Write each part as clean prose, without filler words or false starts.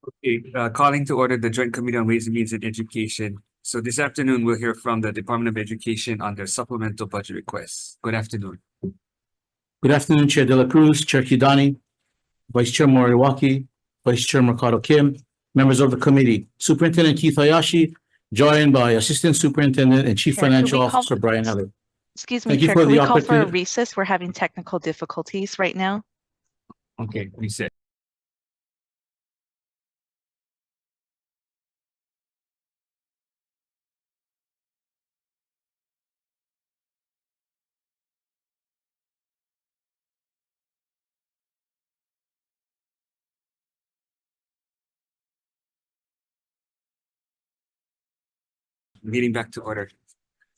Okay, calling to order the Joint Committee on Ways and Means and Education. So this afternoon, we'll hear from the Department of Education on their supplemental budget requests. Good afternoon. Good afternoon, Chair De La Cruz, Chair Kidani, Vice Chair Moriwaki, Vice Chair Mercado Kim, members of the committee, Superintendent Keith Hayashi, joined by Assistant Superintendent and Chief Chair, could Financial we call- Officer Brian Heller. Excuse me, Thank you Chair, for can the we call for a opportunity. recess? We're having technical difficulties right now. Okay, reset. Meeting back to order.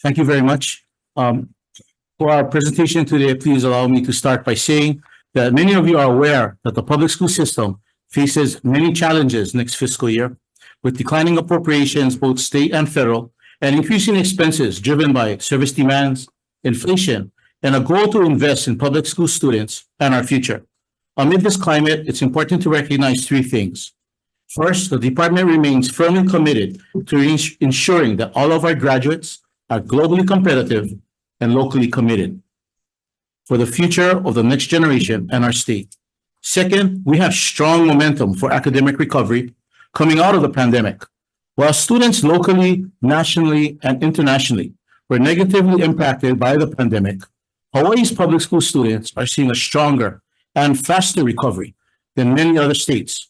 Thank you very much. For our presentation today, please allow me to start by saying that many of you are aware that the public school system faces many challenges next fiscal year, with declining appropriations, both state and federal, and increasing expenses driven by service demands, inflation, and a goal to invest in public school students and our future. Amid this climate, it's important to recognize three things. First, the department remains firmly committed to ensuring that all of our graduates are globally competitive and locally committed for the future of the next generation and our state. Second, we have strong momentum for academic recovery coming out of the pandemic. While students locally, nationally, and internationally were negatively impacted by the pandemic, Hawaii's public school students are seeing a stronger and faster recovery than many other states.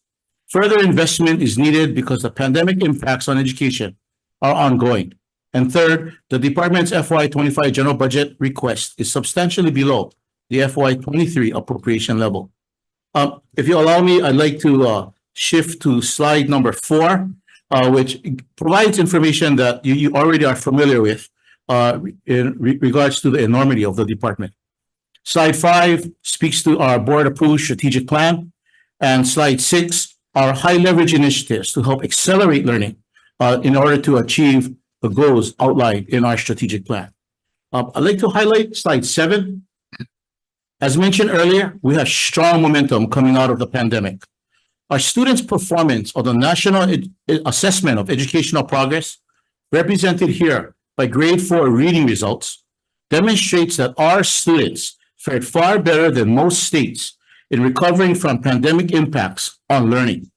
Further investment is needed because the pandemic impacts on education are ongoing. And third, the department's FY25 general budget request is substantially below the FY23 appropriation level. If you allow me, I'd like to shift to slide number 4, which provides information that you already are familiar with in regards to the enormity of the department. Slide 5 speaks to our board-approved strategic plan, and slide 6 are high leverage initiatives to help accelerate learning in order to achieve the goals outlined in our strategic plan. I'd like to highlight slide 7. As mentioned earlier, we have strong momentum coming out of the pandemic. Our students' performance on the National Assessment of Educational Progress, represented here by grade 4 reading results, demonstrates that our students fared far better than most states in recovering from pandemic impacts on learning.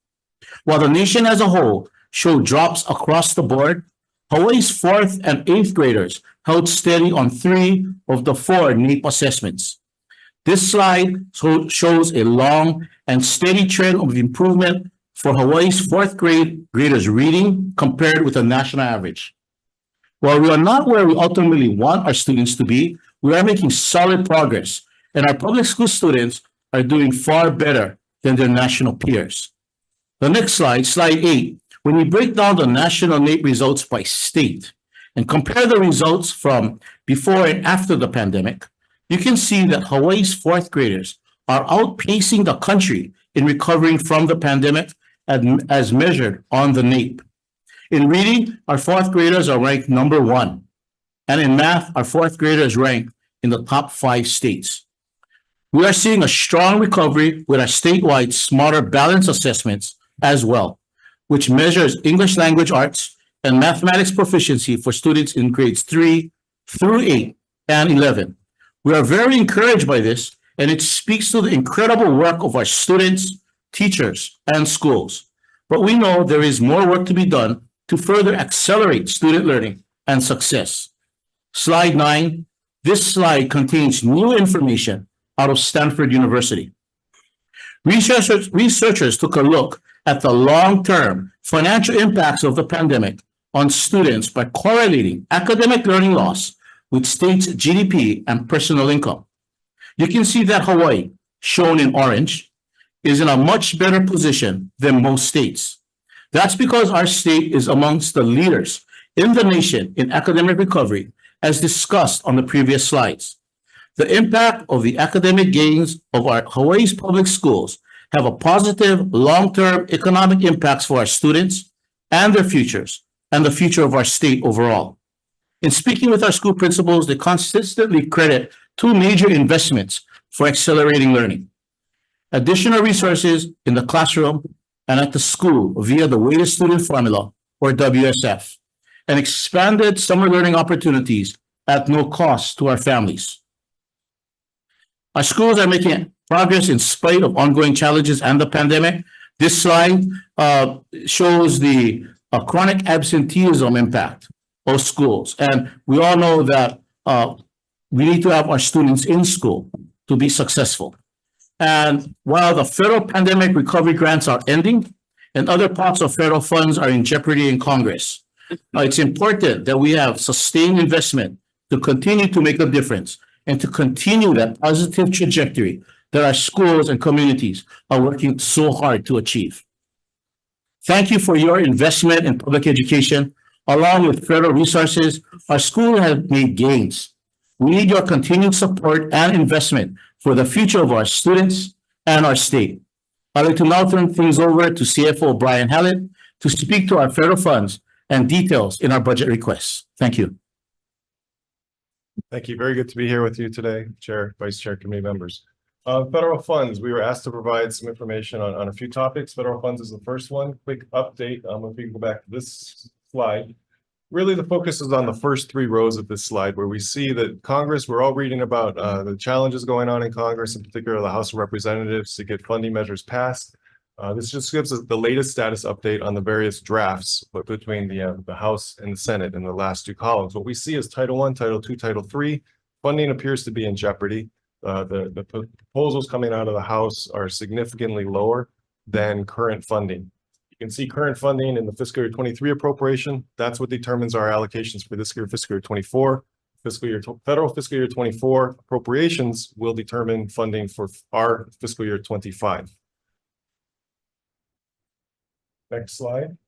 While the nation as a whole showed drops across the board, Hawaii's 4th and 8th graders held steady on 3 of the 4 NAEP assessments. This slide shows a long and steady trend of improvement for Hawaii's 4th grade graders reading compared with the national average. While we are not where we ultimately want our students to be, we are making solid progress, and our public school students are doing far better than their national peers. The next slide, slide 8, when we break down the national NAEP results by state and compare the results from before and after the pandemic, you can see that Hawaii's 4th graders are outpacing the country in recovering from the pandemic as measured on the NAEP. In reading, our 4th graders are ranked number 1, and in math, our 4th graders rank in the top 5 states. We are seeing a strong recovery with our statewide Smarter Balance assessments as well, which measures English language arts and mathematics proficiency for students in grades 3 through 8 and 11. We are very encouraged by this, and it speaks to the incredible work of our students, teachers, and schools. But we know there is more work to be done to further accelerate student learning and success. Slide 9. This slide contains new information out of Stanford University. Researchers took a look at the long-term financial impacts of the pandemic on students by correlating academic learning loss with states' GDP and personal income. You can see that Hawaii, shown in orange, is in a much better position than most states. That's because our state is amongst the leaders in the nation in academic recovery, as discussed on the previous slides. The impact of the academic gains of our Hawaii's public schools have a positive long-term economic impacts for our students and their futures, and the future of our state overall. In speaking with our school principals, they consistently credit 2 major investments for accelerating learning: additional resources in the classroom and at the school via the weighted student formula, or WSF, and expanded summer learning opportunities at no cost to our families. Our schools are making progress in spite of ongoing challenges and the pandemic. This slide shows the chronic absenteeism impact of schools. And we all know that we need to have our students in school to be successful. And while the federal pandemic recovery grants are ending and other parts of federal funds are in jeopardy in Congress, it's important that we have sustained investment to continue to make a difference and to continue that positive trajectory that our schools and communities are working so hard to achieve. Thank you for your investment in public education. Along with federal resources, our school has made gains. We need your continued support and investment for the future of our students and our state. I'd like to now turn things over to CFO Brian Hallett to speak to our federal funds and details in our budget requests. Thank you. Thank you. Very good to be here with you today, Chair, Vice Chair, committee members. Federal funds, we were asked to provide some information on a few topics. Federal funds is the first one. Quick update. If we can go back to this slide. Really, the focus is on the first three rows of this slide, where we see that Congress, we're all reading about the challenges going on in Congress, in particular the House of Representatives, to get funding measures passed. This just gives us the latest status update on the various drafts between the House and the Senate in the last two columns. What we see is Title I, Title II, Title III. Funding appears to be in jeopardy. The proposals coming out of the House are significantly lower than current funding. You can see current funding in the fiscal year 23 appropriation. That's what determines our allocations for this year, fiscal year 24. Federal fiscal year 24 appropriations will determine funding for our fiscal year 25. Next slide.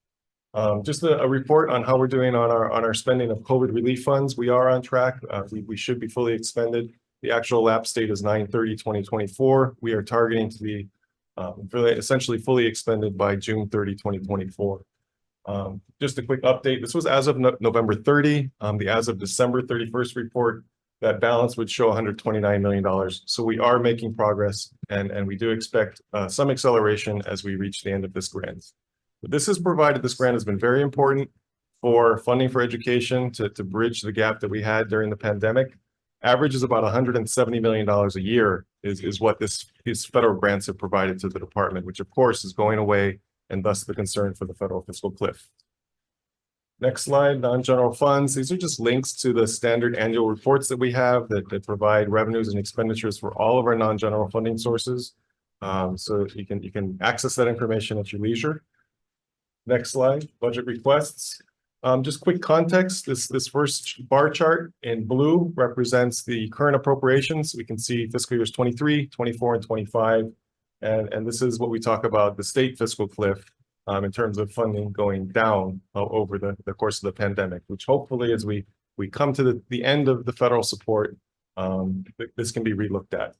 Just a report on how we're doing on our spending of COVID relief funds. We are on track. We should be fully expended. The actual lapse date is 9/30/2024. We are targeting to be essentially fully expended by June 30, 2024. Just a quick update. This was as of November 30. The as of December 31st report, that balance would show $129 million. So we are making progress, and we do expect some acceleration as we reach the end of this grant. But this grant has been very important for funding for education to bridge the gap that we had during the pandemic. Average is about $170 million a year is what these federal grants have provided to the department, which of course is going away, and thus the concern for the federal fiscal cliff. Next slide, non-general funds. These are just links to the standard annual reports that we have that provide revenues and expenditures for all of our non-general funding sources. So you can access that information at your leisure. Next slide, budget requests. Just quick context, this first bar chart in blue represents the current appropriations. We can see fiscal years 23, 24, and 25. And this is what we talk about the state fiscal cliff in terms of funding going down over the course of the pandemic, which hopefully as we come to the end of the federal support, this can be relooked at.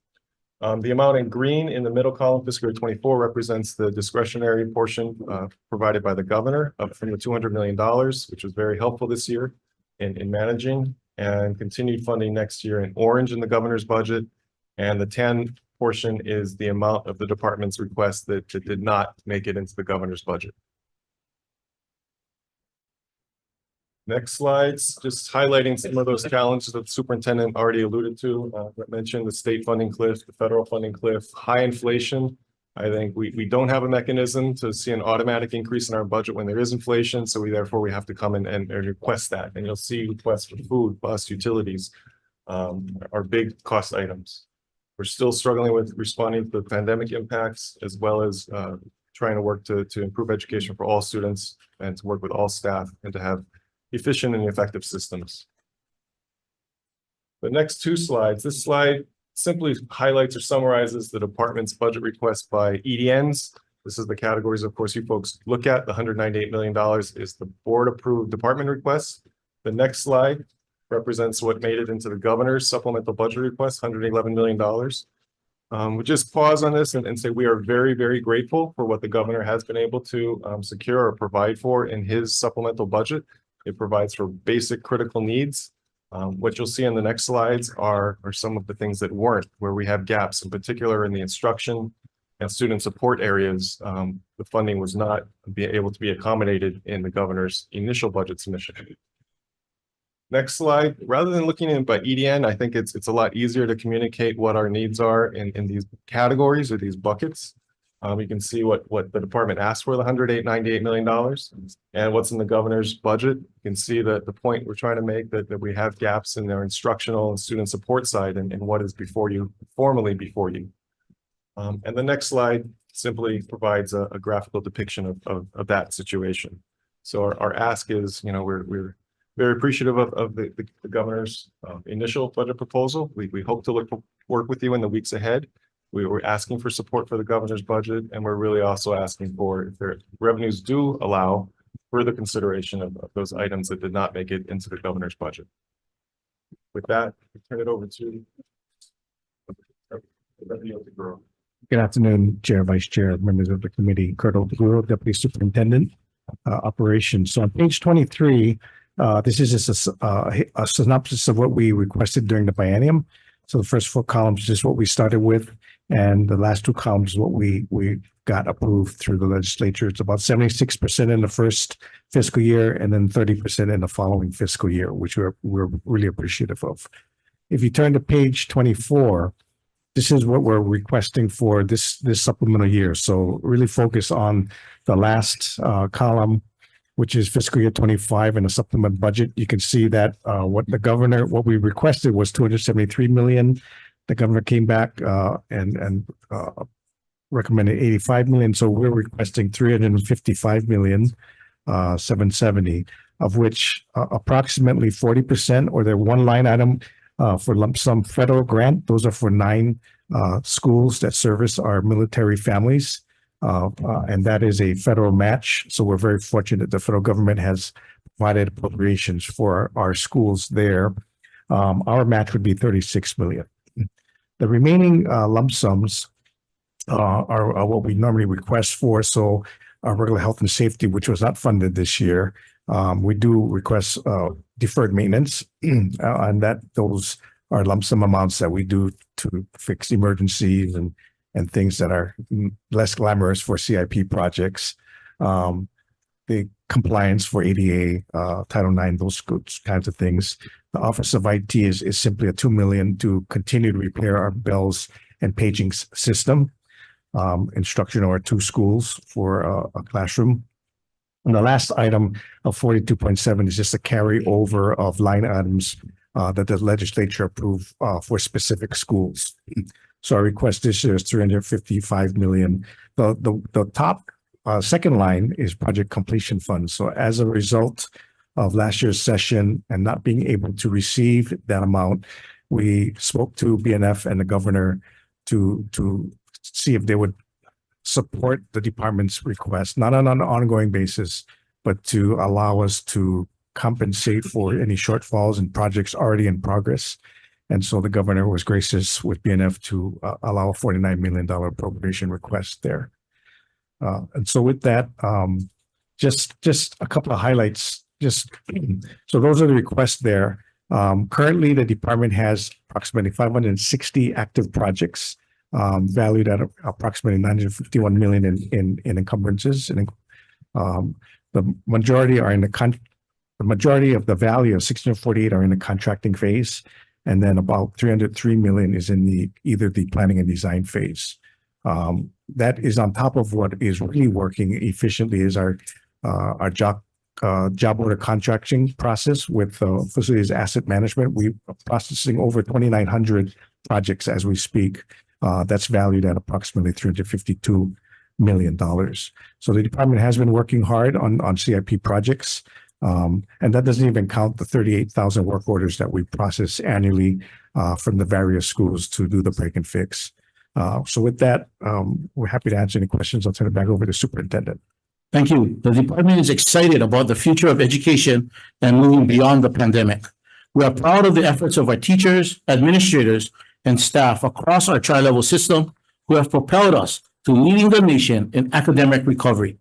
The amount in green in the middle column, fiscal year 24, represents the discretionary portion provided by the governor up from the $200 million, which was very helpful this year in managing, and continued funding next year in orange in the governor's budget. And the tan portion is the amount of the department's request that did not make it into the governor's budget. Next slides, just highlighting some of those challenges that the superintendent already alluded to. Mentioned the state funding cliff, the federal funding cliff, high inflation. I think we don't have a mechanism to see an automatic increase in our budget when there is inflation. So therefore we have to come in and request that. And you'll see requests for food, bus, utilities are big cost items. We're still struggling with responding to the pandemic impacts, as well as trying to work to improve education for all students and to work with all staff and to have efficient and effective systems. The next two slides, this slide simply highlights or summarizes the department's budget request by EDNs. This is the categories, of course, you folks look at. The $198 million is the board approved department request. The next slide represents what made it into the governor's supplemental budget request, $111 million. We'll just pause on this and say we are very, very grateful for what the governor has been able to secure or provide for in his supplemental budget. It provides for basic critical needs. What you'll see in the next slides are some of the things that weren't, where we have gaps, in particular in the instruction, and student support areas, the funding was not able to be accommodated in the governor's initial budget submission. Next slide. Rather than looking at it by EDN, I think it's a lot easier to communicate what our needs are in these categories or these buckets. You can see what the department asked for, the $198 million, and what's in the governor's budget. You can see that the point we're trying to make that we have gaps in their instructional and student support side and what is before you, formally before you. And the next slide simply provides a graphical depiction of that situation. So our ask is, we're very appreciative of the governor's initial budget proposal. We hope to work with you in the weeks ahead. We were asking for support for the governor's budget, and we're really also asking for, if their revenues do allow, further consideration of those items that did not make it into the governor's budget. With that, I turn it over to Good afternoon, Chair, Vice Chair, members of the committee. Kurt Otaguro, Deputy Superintendent, Operations. So on page 23, this is a synopsis of what we requested during the biennium. So the first 4 columns is what we started with, and the last 2 columns is what we got approved through the legislature. It's about 76% in the first fiscal year, and then 30% in the following fiscal year, which we're really appreciative of. If you turn to page 24, this is what we're requesting for this supplemental year. So really focus on the last column, which is fiscal year 25 in the supplement budget. You can see that what we requested was $273 million. The governor came back and recommended $85 million. So we're requesting $355 million, 770, of which approximately 40%, or the one line item for lump sum federal grant. Those are for 9 schools that service our military families. And that is a federal match. So we're very fortunate the federal government has provided appropriations for our schools there. Our match would be $36 million. The remaining lump sums are what we normally request for. So our regular health and safety, which was not funded this year, we do request deferred maintenance, and those are lump sum amounts that we do to fix emergencies and things that are less glamorous for CIP projects. The compliance for ADA, Title IX, those kinds of things. The Office of IT is simply a $2 million to continue to repair our bells and paging system, instruction over 2 schools for a classroom. And the last item of 42.7 is just a carryover of line items that the legislature approved for specific schools. So our request this year is $355 million. The top second line is project completion funds. So as a result of last year's session and not being able to receive that amount, we spoke to BNF and the governor to see if they would support the department's request, not on an ongoing basis, but to allow us to compensate for any shortfalls in projects already in progress. And so the governor was gracious with BNF to allow a $49 million appropriation request there. And so with that, just a couple of highlights. So those are the requests there. Currently, the department has approximately 560 active projects, valued at approximately $951 million in encumbrances. And the majority are the majority of the value of 648 are in the contracting phase. And then about $303 million is in either the planning and design phase. That is on top of what is really working efficiently is our job order contracting process with facilities asset management. We're processing over 2,900 projects as we speak. That's valued at approximately $352 million. So the department has been working hard on CIP projects. And that doesn't even count the 38,000 work orders that we process annually from the various schools to do the break and fix. So with that, we're happy to answer any questions. I'll turn it back over to the superintendent. Thank you. The department is excited about the future of education and moving beyond the pandemic. We are proud of the efforts of our teachers, administrators, and staff across our tri-level system who have propelled us to leading the nation in academic recovery.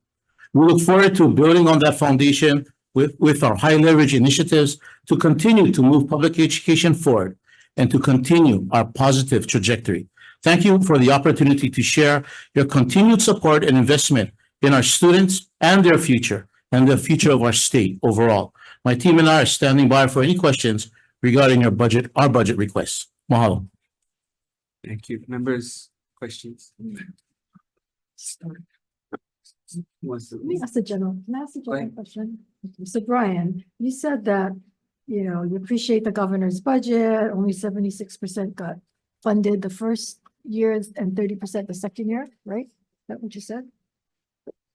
We look forward to building on that foundation with our high leverage initiatives to continue to move public education forward and to continue our positive trajectory. Thank you for the opportunity to share your continued support and investment in our students and their future and the future of our state overall. My team and I are standing by for any questions regarding our budget requests. Mahalo. Thank you. Members, questions? Let me ask the general, can I ask a general ahead. question? So Brian, you said that, you appreciate the governor's budget, only 76% got funded the first years and 30% the second year, right? Is that what you said?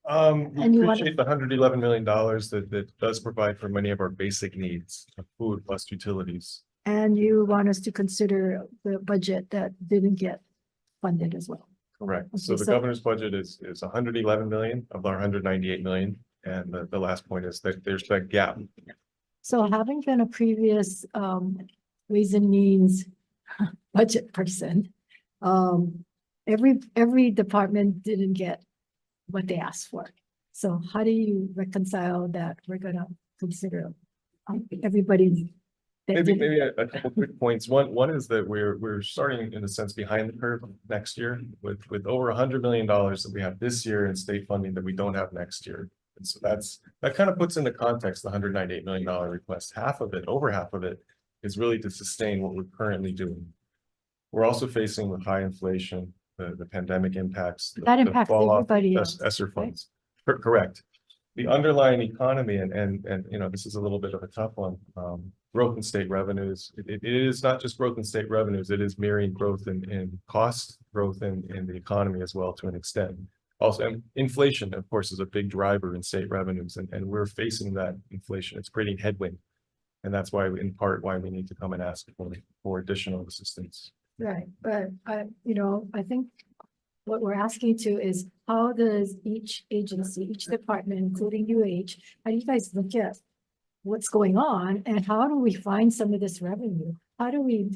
We And you want- appreciate the $111 million that does provide for many of our basic needs, of food plus utilities. And you want us to consider the budget that didn't get funded as well. Correct. So Okay, the so- governor's budget is 111 million of our 198 million. And the last point is that there's that gap. So having been a previous Ways and Means budget person, every department didn't get what they asked for. So how do you reconcile that we're gonna consider everybody? that didn't- Maybe a couple quick points. One is that we're starting in a sense behind the curve next year with over $100 million that we have this year in state funding that we don't have next year. And so that kind of puts into context the $198 million request. Over half of it is really to sustain what we're currently doing. We're also facing with high inflation, the pandemic impacts. That the impacts fall off everybody of else, ESSER right? funds. Correct. The underlying economy and this is a little bit of a tough one. Growth in state revenues. It is not just growth in state revenues. It is mirroring growth in cost, growth in the economy as well to an extent. Also, and inflation, of course, is a big driver in state revenues, and we're facing that inflation. It's creating headwind. And that's why, in part, why we need to come and ask for additional assistance. Right, but I think what we're asking to is how does each agency, each department, including UH, how do you guys look at what's going on and how do we find some of this revenue? How do we,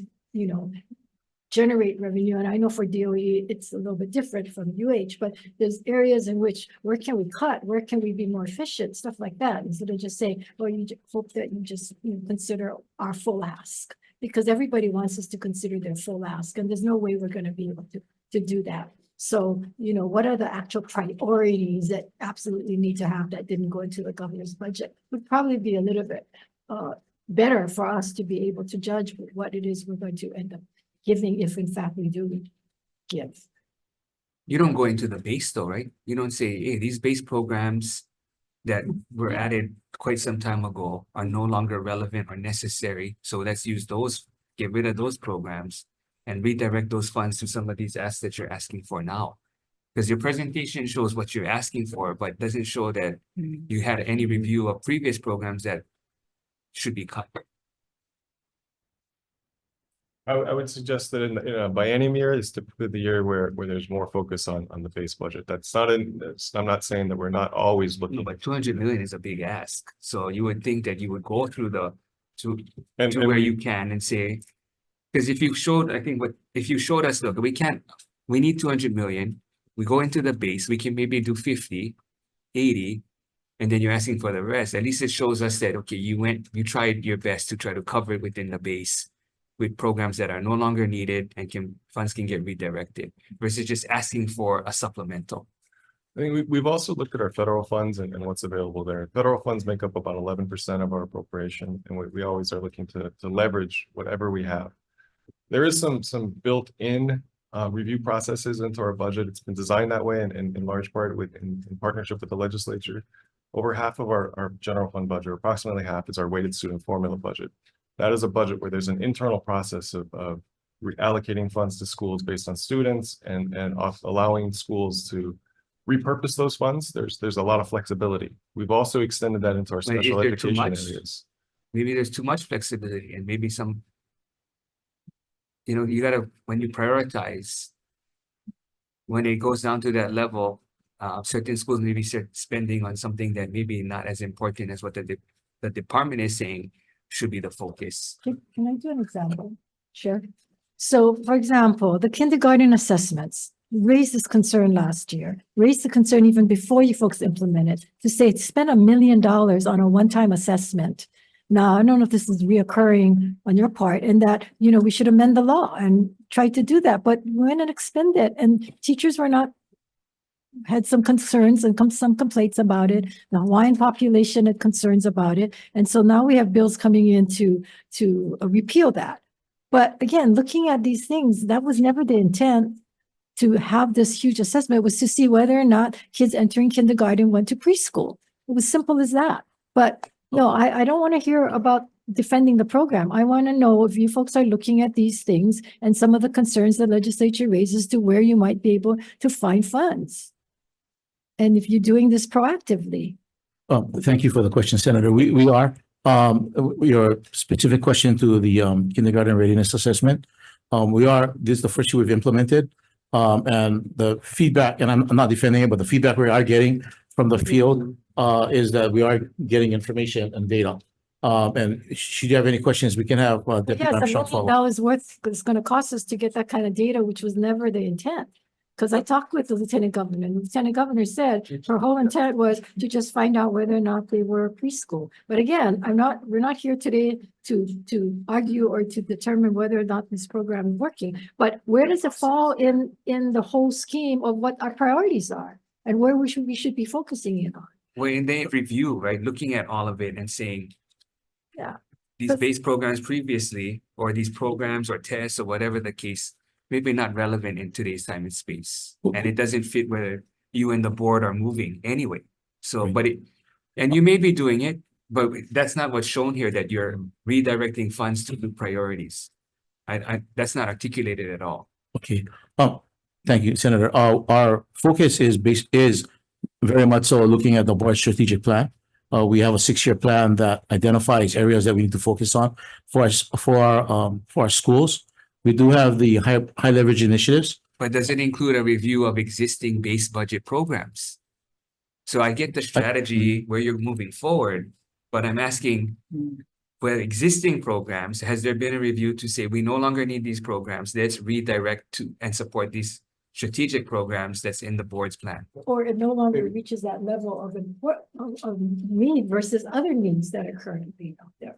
generate revenue? And I know for DOE, it's a little bit different from UH, but there's areas in which, where can we cut? Where can we be more efficient? Stuff like that, instead of just saying, well, hope that you just consider our full ask. Because everybody wants us to consider their full ask, and there's no way we're going to be able to do that. So, what are the actual priorities that absolutely need to have that didn't go into the governor's budget? Would probably be a little bit better for us to be able to judge what it is we're going to end up giving, if in fact we do give. You don't go into the base though, right? You don't say, hey, these base programs that were added quite some time ago are no longer relevant or necessary. So let's use those, get rid of those programs and redirect those funds to some of these asks that you're asking for now. Because your presentation shows what you're asking for, but doesn't show that you had any review of previous programs that should be cut. I would suggest that in a biennium year is typically the year where there's more focus on the base budget. I'm not saying that we're not always looking. But 200 million is a big ask. So you would think that you would go through to And where you can and say, because if you showed us, look, we need 200 million. We go into the base, we can maybe do 50, 80, and then you're asking for the rest. At least it shows us that, okay, you tried your best to try to cover it within the base with programs that are no longer needed and funds can get redirected versus just asking for a supplemental. I think we've also looked at our federal funds and what's available there. Federal funds make up about 11% of our appropriation, and we always are looking to leverage whatever we have. There is some built-in review processes into our budget. It's been designed that way, and in large part in partnership with the legislature. Over half of our general fund budget, approximately half, is our weighted student formula budget. That is a budget where there's an internal process of reallocating funds to schools based on students and allowing schools to repurpose those funds. There's a lot of flexibility. We've also extended that into our But is special there too education much? areas. Maybe there's too much flexibility and maybe some, you gotta, when you prioritize, when it goes down to that level, certain schools maybe start spending on something that maybe not as important as what the department is saying should be the focus. Can I do an example? Sure. So, for example, the kindergarten assessments raised this concern last year, raised the concern even before you folks implemented, to say spend $1 million on a one-time assessment. Now, I don't know if this is reoccurring on your part, and that, we should amend the law and tried to do that, but we went and expended it, and teachers were not, had some concerns and some complaints about it. The Hawaiian population had concerns about it. And so now we have bills coming in to repeal that. But again, looking at these things, that was never the intent to have this huge assessment. It was to see whether or not kids entering kindergarten went to preschool. It was simple as that. But no, I don't want to hear about defending the program. I want to know if you folks are looking at these things and some of the concerns the legislature raises to where you might be able to find funds. And if you're doing this proactively. Thank you for the question, Senator. We are, your specific question to the kindergarten readiness assessment. This is the first year we've implemented. And the feedback, and I'm not defending it, but the feedback we are getting from the field is that we are getting information and data. And should you have any questions, we can have Deputy Yes, Armstrong $1 follow. million worth, it's going to cost us to get that kind of data, which was never the intent. Because I talked with the lieutenant governor, and the lieutenant governor said her whole intent was to just find out whether or not they were preschool. But again, we're not here today to argue or to determine whether or not this program is working. But where does it fall in the whole scheme of what our priorities are and where we should be focusing in on? Well, in the review, right, looking at all of it and saying, Yeah. these base programs previously, or these programs or tests or whatever the case, maybe not relevant in today's time and space. And it doesn't fit where you and the board are moving anyway. So, and you may be doing it, but that's not what's shown here, that you're redirecting funds to new priorities. That's not articulated at all. Okay. Thank you, Senator. Our focus is very much so looking at the board strategic plan. We have a 6-year plan that identifies areas that we need to focus on for our schools. We do have the high leverage initiatives. But does it include a review of existing base budget programs? So I get the strategy where you're moving forward, but I'm asking, for existing programs, has there been a review to say we no longer need these programs? Let's redirect to and support these strategic programs that's in the board's plan. Or it no longer reaches that level of need versus other needs that are currently out there.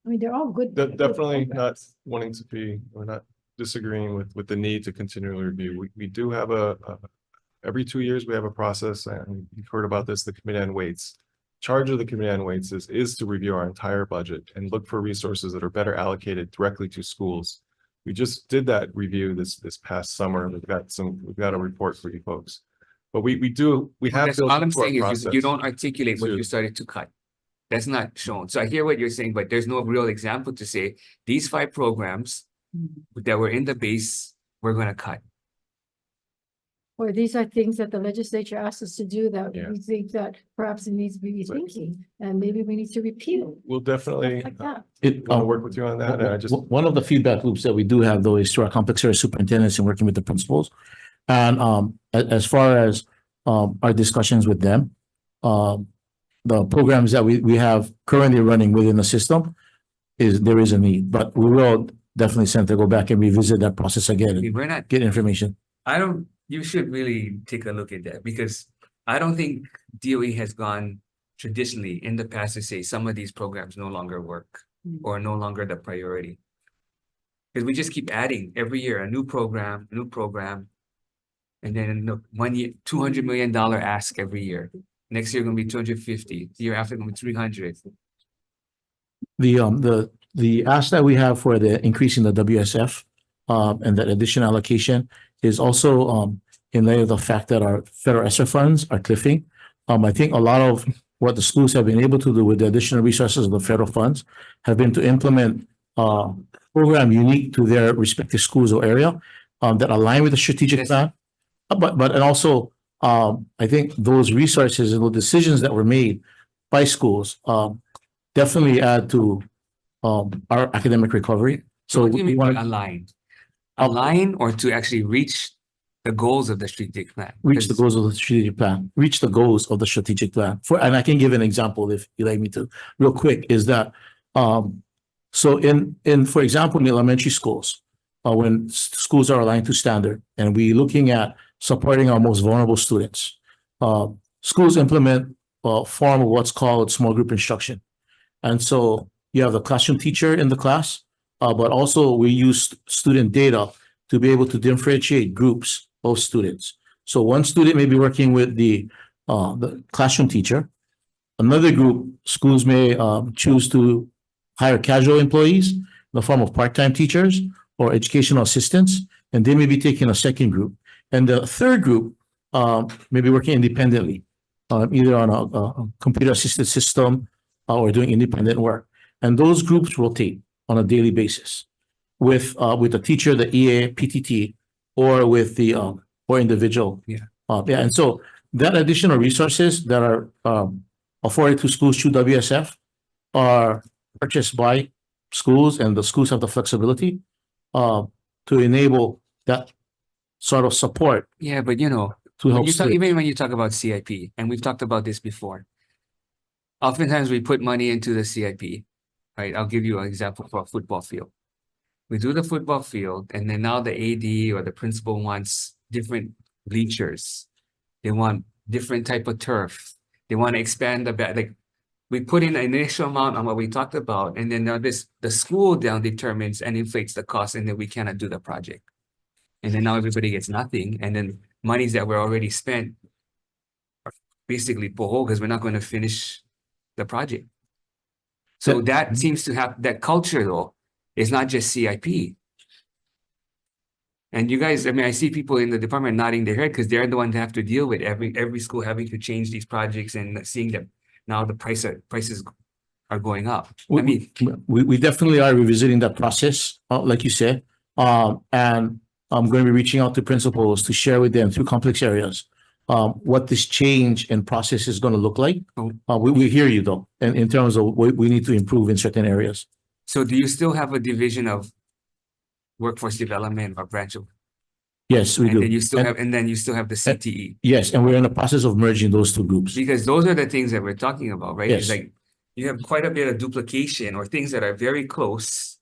I mean, they're all good. Definitely not wanting to be, we're not disagreeing with the need to continually review. We do have every 2 years, we have a process, and you've heard about this, the committee on weights. Charge of the committee on weights is to review our entire budget and look for resources that are better allocated directly to schools. We just did that review this past summer, and we've got a report for you folks. But we have. That's all I'm saying is process. you don't articulate what you started to cut. That's not shown. So I hear what you're saying, but there's no real example to say these 5 programs that were in the base, we're going to cut. Or these are things that the legislature asked us to do that Yeah. we think that perhaps it needs to be rethinking, and maybe we need to repeal. We'll definitely Like that. want to work with you on that. And I just, One of the feedback loops that we do have though is through our complex area superintendents and working with the principals. And as far as our discussions with them, the programs that we have currently running within the system there is a need, but we will definitely send to go back and revisit that process again I mean, and we're not, get information. you should really take a look at that, because I don't think DOE has gone traditionally in the past to say some of these programs no longer work or no longer the priority. Because we just keep adding every year a new program, and then 1 year, $200 million ask every year. Next year gonna be 250. The year after gonna be 300. The ask that we have for the increasing the WSF and that additional allocation is also in light of the fact that our federal ESSER funds are cliffing. I think a lot of what the schools have been able to do with the additional resources of the federal funds have been to implement program unique to their respective schools or area that align with the strategic plan. And also I think those resources and the decisions that were made by schools definitely add to our academic recovery. So what do you we mean want by to align or to actually reach the goals of the strategic plan? reach the goals of the strategic plan, and I can give an example if you like me to real quick, is that so in for example, in elementary schools, when schools are aligned to standard and we looking at supporting our most vulnerable students, schools implement a form of what's called small group instruction. And so you have the classroom teacher in the class, but also we use student data to be able to differentiate groups of students. So one student may be working with the classroom teacher. Another group, schools may choose to hire casual employees in the form of part-time teachers or educational assistants, and they may be taking a second group. And the third group may be working independently, either on a computer-assisted system or doing independent work. And those groups rotate on a daily basis with the teacher, the EA, PTT, or with the or individual. Yeah. And so that additional resources that are afforded to schools through WSF are purchased by schools, and the schools have the flexibility to enable that sort of support Yeah, but you know, to help even students. when you talk about CIP, and we've talked about this before, oftentimes we put money into the CIP, right? I'll give you an example for a football field. We do the football field, and then now the AD or the principal wants different bleachers. They want different type of turf. They want to expand the back. Like we put in an initial amount on what we talked about, and then now the school down determines and inflates the cost, and then we cannot do the project. And then now everybody gets nothing, and then monies that were already spent are basically poho because we're not going to finish the project. So that seems to have that culture though. It's not just CIP. And you guys, I mean, I see people in the department nodding their head because they're the ones that have to deal with every school having to change these projects and seeing that now the prices are going up. I mean, We definitely are revisiting that process, like you said. And I'm going to be reaching out to principals to share with them through complex areas what this change and process is going to look like. We hear you though, in terms of what we need to improve in certain areas. so do you still have a division of workforce development or branch of, Yes, we and do. then you still have, and then you still have the CTE? Yes, and we're in the process of merging those two groups. Because those are the things that we're talking about, right? It's Yes. like you have quite a bit of duplication or things that are very close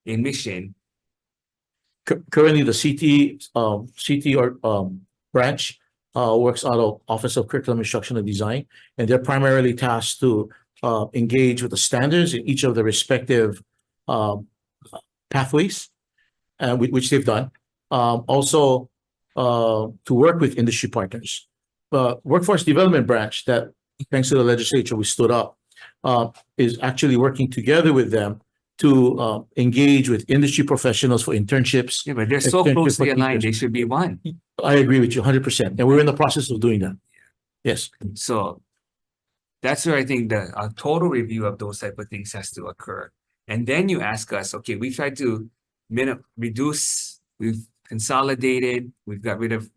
in mission. Currently, the CT or branch works out of Office of Curriculum Instruction and Design, and they're primarily tasked to engage with the standards in each of the respective pathways, which they've done. Also, to work with industry partners. Workforce Development Branch that, thanks to the legislature, we stood up, is actually working together with them to engage with industry professionals for internships. Yeah, but they're so Extension closely for aligned, they teachers. should be one. I agree with you 100%, and we're in the process of doing that. Yes, So that's where I think a total review of those type of things has to occur. And then you ask us, okay, we tried to reduce, we've consolidated, we've got rid of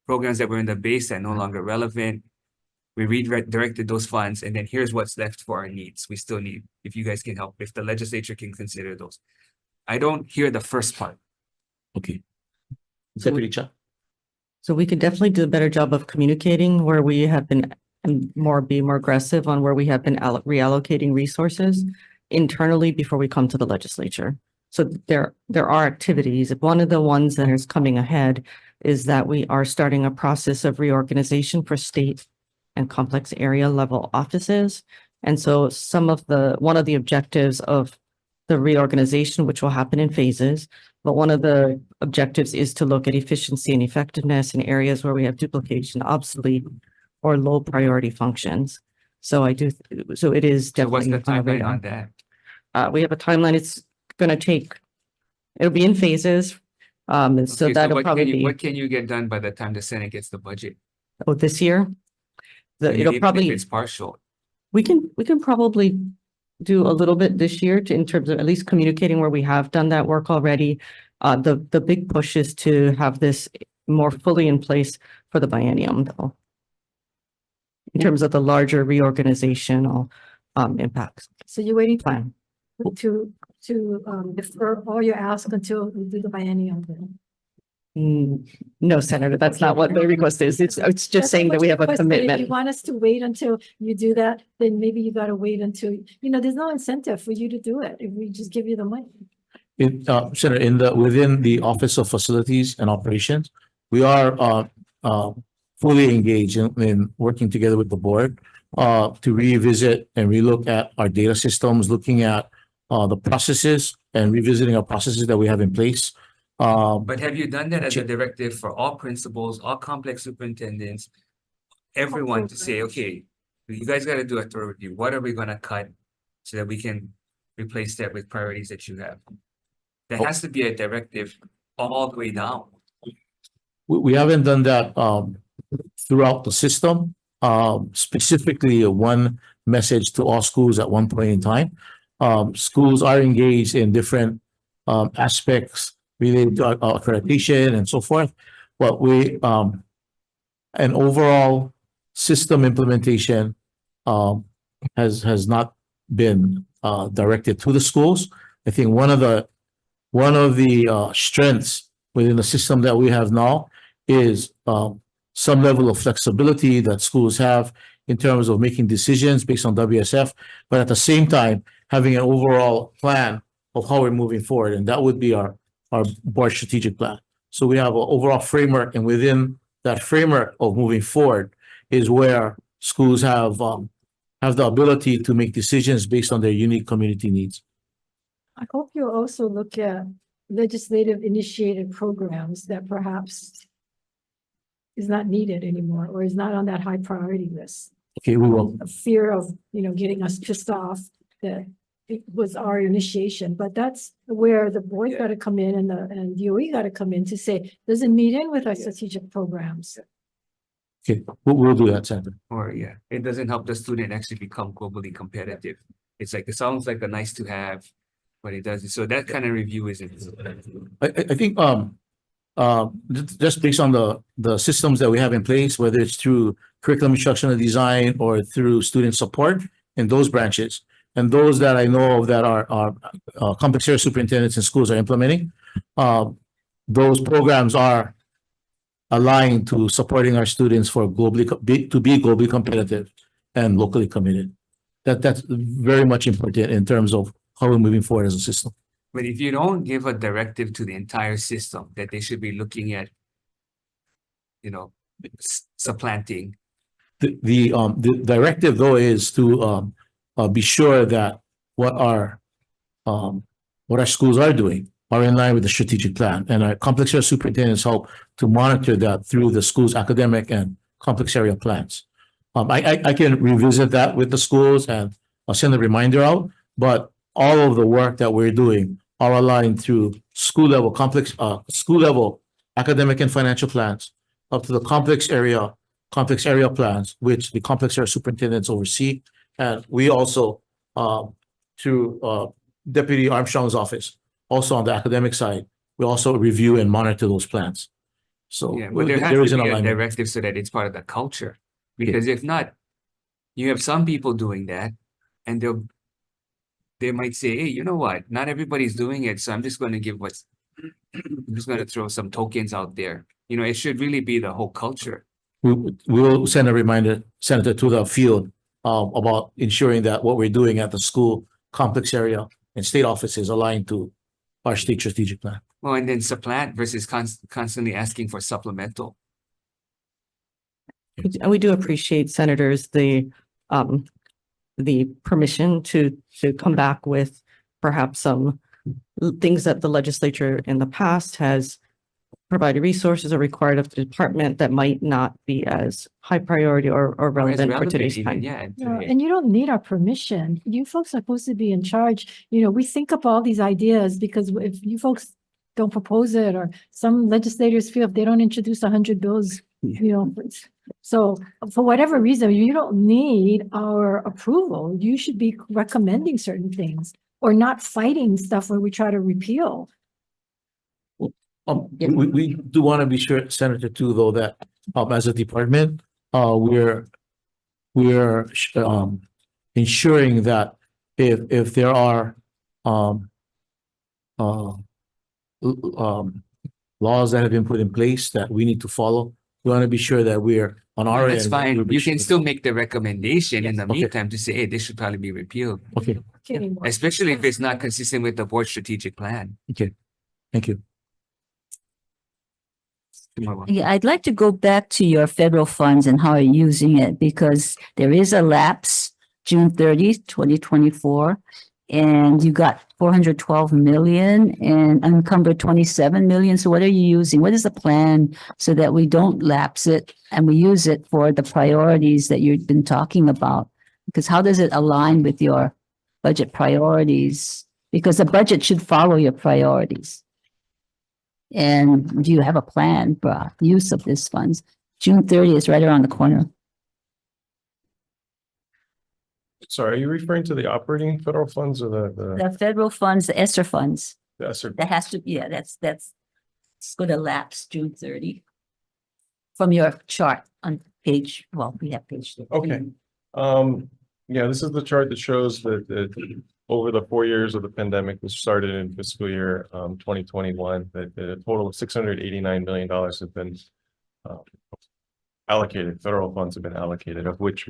programs that were in the base that are no longer relevant. We redirected those funds, and then here's what's left for our needs. We still need, if you guys can help, if the legislature can consider those. I don't hear the first part. okay. So Deputy Cha? So we could definitely do a better job of communicating where we have been and be more aggressive on where we have been reallocating resources internally before we come to the legislature. So there are activities. One of the ones that is coming ahead is that we are starting a process of reorganization for state and complex area level offices. And so one of the objectives of the reorganization, which will happen in phases, but one of the objectives is to look at efficiency and effectiveness in areas where we have duplication, obsolete, or low priority functions. So it is So what's definitely. the on our timeline radar. on that? We have a timeline. It's going to take, it'll be in phases. So Okay, that'll what probably be, what can you get done by the time the Senate gets the budget? this year. Even It'll if probably, it's partial. we can probably do a little bit this year in terms of at least communicating where we have done that work already. The big push is to have this more fully in place for the biennium though. In terms of the larger reorganizational impacts So you're waiting plan. to defer all your ask until we do the biennium. then? No, Senator, that's not what the request is. It's just That's saying that what we your have a request, but if you commitment. want us to wait until you do that, then maybe you gotta wait until, there's no incentive for you to do it if we just give you the money. Senator, within the Office of Facilities and Operations, we are fully engaged in working together with the board to revisit and relook at our data systems, looking at the processes and revisiting our processes that we have in place. But have you done that as a Sure. directive for all principals, all complex superintendents? Everyone to say, okay, you guys gotta do a thorough review. What are we gonna cut? So that we can replace that with priorities that you have. There has to be a directive all the way down. We haven't done that throughout the system. Specifically, one message to all schools at one point in time. Schools are engaged in different aspects related to accreditation and so forth. But an overall system implementation has not been directed to the schools. I think one of the strengths within the system that we have now is some level of flexibility that schools have in terms of making decisions based on WSF, but at the same time, having an overall plan of how we're moving forward. And that would be our board strategic plan. So we have an overall framework, and within that framework of moving forward is where schools have the ability to make decisions based on their unique community needs. I hope you also look at legislative initiated programs that perhaps is not needed anymore or is not on that high priority list. Okay, we will. A fear of, getting us pissed off that it was our initiation, but that's where the board got to come in and DOE got to come in to say, does it meet in with our strategic programs? Okay, we'll do that, Senator. Or it doesn't help the student actually become globally competitive. It's like, it sounds like a nice to have, but it doesn't. So that kind of review isn't. I think just based on the systems that we have in place, whether it's through curriculum instructional design or through student support in those branches, and those that I know of that are complex area superintendents and schools are implementing, those programs are aligned to supporting our students for to be globally competitive and locally committed. That's very much important in terms of how we're moving forward as a system. But if you don't give a directive to the entire system that they should be looking at, supplanting. The directive though is to be sure that what our schools are doing are in line with the strategic plan, and our complex area superintendents help to monitor that through the school's academic and complex area plans. I can revisit that with the schools and I'll send a reminder out, but all of the work that we're doing are aligned through school level academic and financial plans up to the complex area plans, which the complex area superintendents oversee. And we also, through Deputy Armstrong's office, also on the academic side, we also review and monitor those plans. So But there has there is to an be a alignment. directive so that it's part of the culture. Because if not, you have some people doing that and they might say, hey, you know what? Not everybody's doing it. So I'm just going to I'm just going to throw some tokens out there. It should really be the whole culture. We will send a reminder, Senator, to the field about ensuring that what we're doing at the school complex area and state offices aligned to our state strategic plan. Well, and then supplant versus constantly asking for supplemental. And we do appreciate senators the permission to come back with perhaps some things that the legislature in the past has provided resources or required of the department that might not be as high priority or relevant for today's time. And you don't need our permission. You folks are supposed to be in charge. We think up all these ideas because if you folks don't propose it, or some legislators feel if they don't introduce 100 bills, so for whatever reason, you don't need our approval. You should be recommending certain things or not fighting stuff where we try to repeal. We do want to be sure, Senator, too, though, that as a department, we're ensuring that if there are laws that have been put in place that we need to follow, we want to be sure that we're on our end. That's fine. we're You can sure- still make the recommendation in the Okay. meantime to say, hey, this should probably be repealed. Okay, Anymore. Especially if it's not consistent with the board strategic plan. thank you. Yeah, I'd like to go back to your federal funds and how you're using it, because there is a lapse, June 30th, 2024. and you got 412 million and unencumbered 27 million. So what are you using? What is the plan so that we don't lapse it and we use it for the priorities that you've been talking about? Because how does it align with your budget priorities? Because the budget should follow your priorities. And do you have a plan for use of these funds? June 30 is right around the corner. Sorry, are you referring to the operating federal funds or The federal funds, the ESSER funds, the ESSER? that has to, yeah, that's it's going to lapse June 30 from your chart on page, well, we have page. 13. Okay. Yeah, this is the chart that shows that over the 4 years of the pandemic, which started in fiscal year 2021, that a total of $689 million have been allocated. Federal funds have been allocated, of which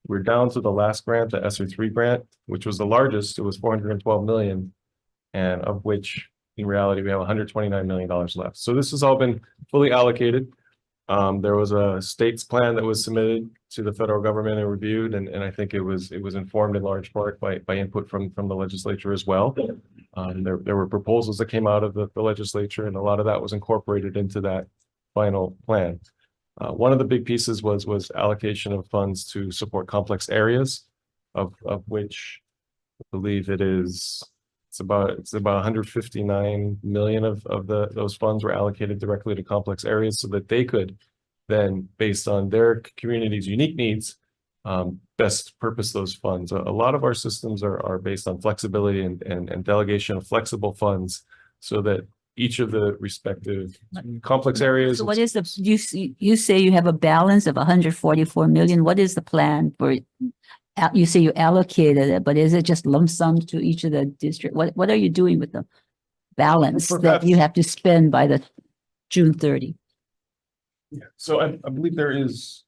we're down to the last grant, the ESSER 3 grant, which was the largest. It was 412 million, and of which in reality we have $129 million left. So this has all been fully allocated. There was a state's plan that was submitted to the federal government and reviewed, and I think it was informed in large part by input from the legislature as well. There were proposals that came out of the legislature, and a lot of that was incorporated into that final plan. One of the big pieces was allocation of funds to support complex areas, of which I believe it's about 159 million of those funds were allocated directly to complex areas so that they could then, based on their community's unique needs, best purpose those funds. A lot of our systems are based on flexibility and delegation of flexible funds so that each of the respective complex areas. So what is you say you have a balance of 144 million. What is the plan for, you say you allocated it, but is it just lump sum to each of the district? What are you doing with the balance that you have to spend by the June 30? Yeah. So I believe there is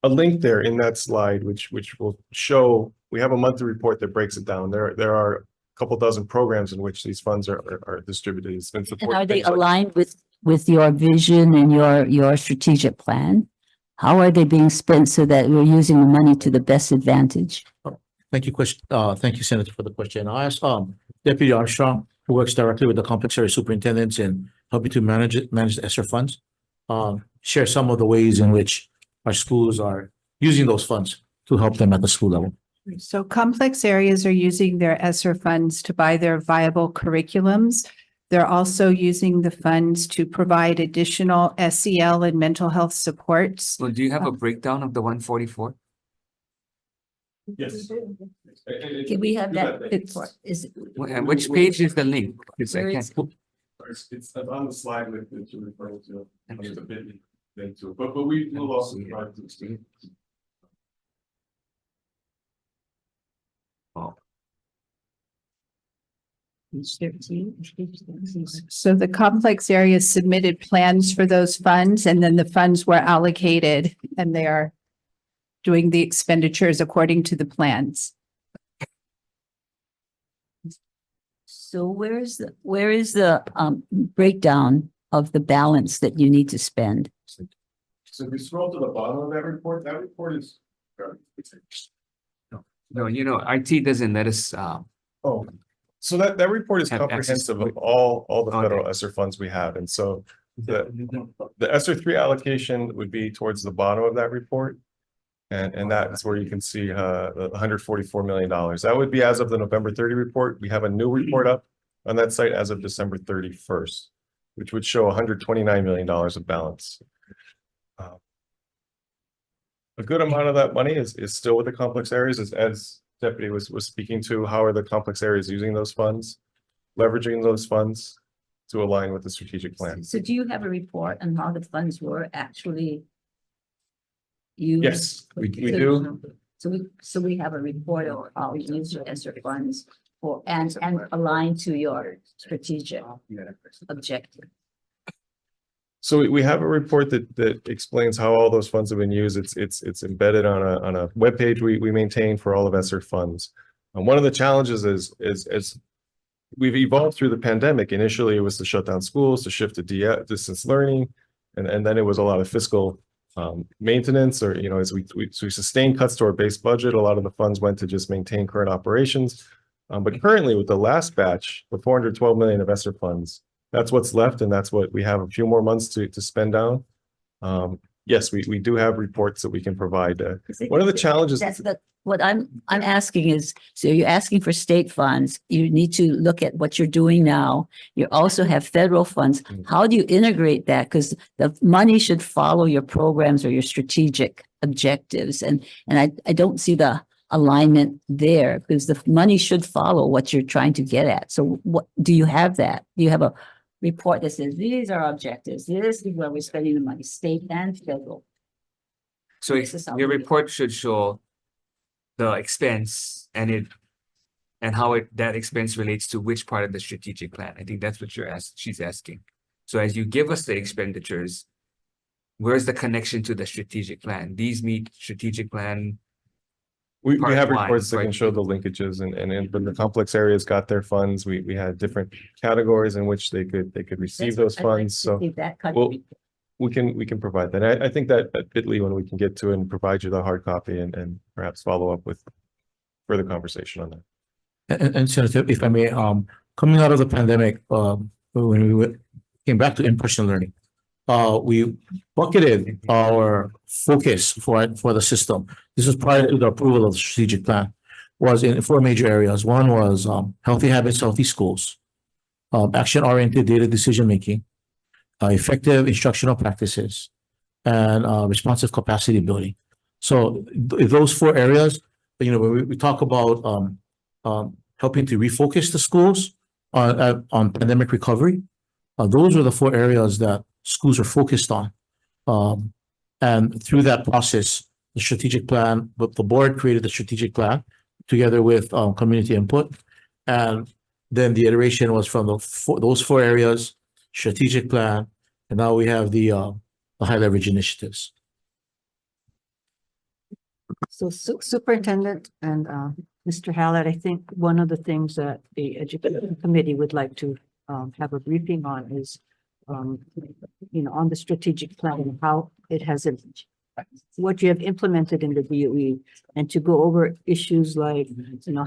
a link there in that slide, which will show, we have a monthly report that breaks it down. There are a couple dozen programs in which these funds are distributed. It's been supported. And are they aligned with your vision and your strategic plan? How are they being spent so that we're using the money to the best advantage? Thank you, thank you, Senator, for the question. I'll ask Deputy Armstrong, who works directly with the complex area superintendents and helping to manage the ESSER funds, share some of the ways in which our schools are using those funds to help them at the school level. So complex areas are using their ESSER funds to buy their viable curriculums. They're also using the funds to provide additional SEL and mental health supports. Well, do you have a breakdown of the 144? Yes. Can we have that report? Is it? And which page is the link? Because I Where can't. is- It's on the slide with that you're referring to. There's a bit link to it, but we will also provide to explain. So the complex areas submitted plans for those funds, and then the funds were allocated, and they are doing the expenditures according to the plans. So where is the breakdown of the balance that you need to spend? So if we scroll to the bottom of that report is. No, IT doesn't let us, Oh, so that report is Have access comprehensive to of it. all the federal Okay. ESSER funds we have, and so the ESSER 3 allocation would be towards the bottom of that report. And that's where you can see the $144 million. That would be as of the November 30 report. We have a new report up on that site as of December 31st, which would show $129 million of balance. A good amount of that money is still with the complex areas, as Deputy was speaking to. How are the complex areas using those funds, leveraging those funds to align with the strategic plan? So do you have a report on how the funds were actually used? Yes, we do. So we have a report of how we use your ESSER funds and align to your strategic objective. So we have a report that explains how all those funds have been used. It's embedded on a webpage we maintain for all of ESSER funds. And one of the challenges is we've evolved through the pandemic. Initially, it was to shut down schools, to shift to distance learning, and then it was a lot of fiscal maintenance, or as we sustained cuts to our base budget. A lot of the funds went to just maintain current operations. But currently with the last batch, the 412 million of ESSER funds, that's what's left, and that's what we have a few more months to spend down. Yes, we do have reports that we can provide. One of the challenges. That's what I'm asking is, so you're asking for state funds. You need to look at what you're doing now. You also have federal funds. How do you integrate that? Because the money should follow your programs or your strategic objectives. And I don't see the alignment there, because the money should follow what you're trying to get at. So what do you have that? Do you have a report that says these are our objectives? This is where we're spending the money, state and federal. So This is how your we- report should show the expense and how that expense relates to which part of the strategic plan. I think that's what she's asking. So as you give us the expenditures, where's the connection to the strategic plan? These meet strategic plan. We Part have one, reports that can right? show the linkages, and when the complex areas got their funds, we had different categories in which they could receive those I'd like funds. to So see that kind of well, report. we can provide that. I think that at Bitly, when we can get to it and provide you the hard copy and perhaps follow up with further conversation on that. And Senator, if I may, coming out of the pandemic, when came back to in-person learning, we bucketed our focus for the system. This was prior to the approval of the strategic plan, was in 4 major areas. One was healthy habits, healthy schools, action-oriented data decision-making, effective instructional practices, and responsive capacity building. So those 4 areas, when we talk about helping to refocus the schools on pandemic recovery, those are the 4 areas that schools are focused on. And through that process, the strategic plan, the board created the strategic plan together with community input. And then the iteration was from those 4 areas, strategic plan, and now we have the high leverage initiatives. So Superintendent and Mr. Hallett, I think one of the things that the Education Committee would like to have a briefing on is, on the strategic plan, how it has, what you have implemented in the DOE, and to go over issues like,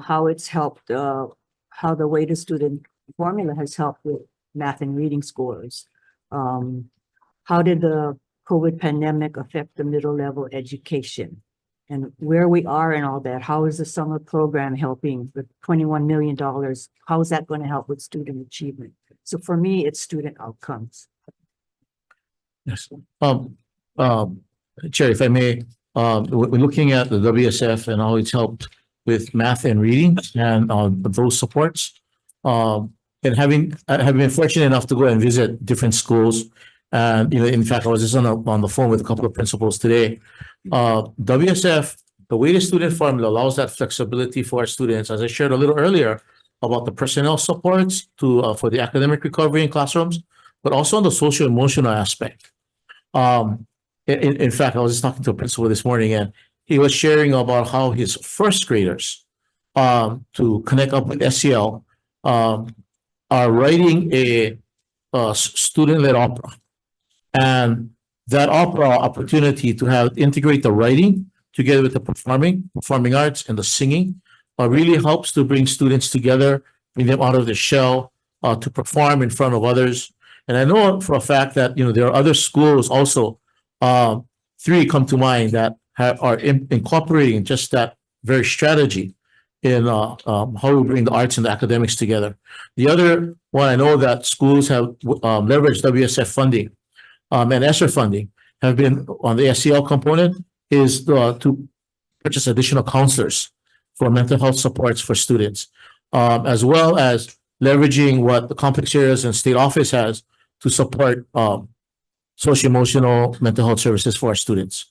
how it's helped, how the weighted student formula has helped with math and reading scores. How did the COVID pandemic affect the middle level education? And where we are in all that, how is the summer program helping with $21 million? How is that going to help with student achievement? So for me, it's student outcomes. Yes. Chair, if I may, we're looking at the WSF and how it's helped with math and reading and those supports. And having been fortunate enough to go and visit different schools, and in fact, I was just on the phone with a couple of principals today. WSF, the weighted student formula, allows that flexibility for our students, as I shared a little earlier about the personnel supports for the academic recovery in classrooms, but also on the social emotional aspect. In fact, I was just talking to a principal this morning, and he was sharing about how his first graders, to connect up with SEL, are writing a student-led opera. And that opera opportunity to integrate the writing together with the performing arts and the singing really helps to bring students together, bring them out of their shell, to perform in front of others. And I know for a fact that, there are other schools also, 3 come to mind that are incorporating just that very strategy in how we bring the arts and the academics together. The other one, I know that schools have leveraged WSF funding and ESSER funding have been on the SEL component is to purchase additional counselors for mental health supports for students, as well as leveraging what the complex areas and state office has to support social emotional mental health services for our students.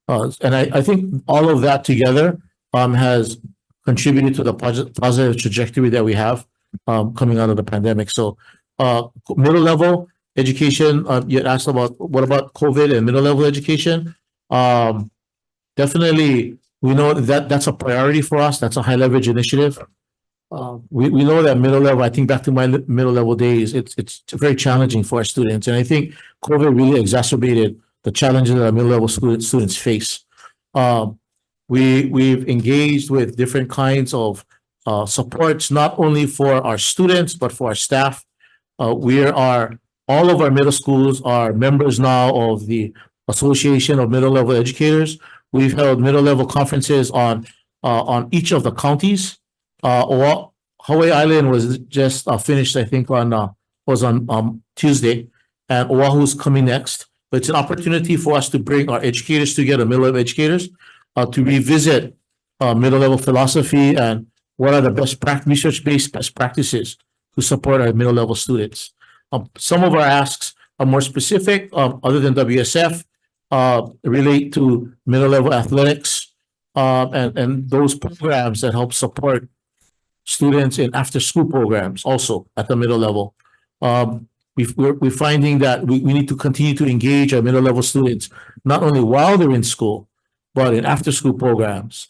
And I think all of that together has contributed to the positive trajectory that we have coming out of the pandemic. So middle level education, you had asked about what about COVID and middle level education? Definitely, we know that that's a priority for us. That's a high leverage initiative. We know that middle level, I think back to my middle level days, it's very challenging for our students. And I think COVID really exacerbated the challenges that our middle level students face. We've engaged with different kinds of supports not only for our students, but for our staff. All of our middle schools are members now of the Association of Middle Level Educators. We've held middle level conferences on each of the counties. Hawaii Island was just finished, I think, on Tuesday, and Oahu's coming next. But it's an opportunity for us to bring our educators together, middle level educators, to revisit middle level philosophy and what are the research-based best practices to support our middle level students. Some of our asks are more specific, other than WSF, relate to middle level athletics, and those programs that help support students in after school programs also at the middle level. We're finding that we need to continue to engage our middle level students, not only while they're in school, but in after school programs.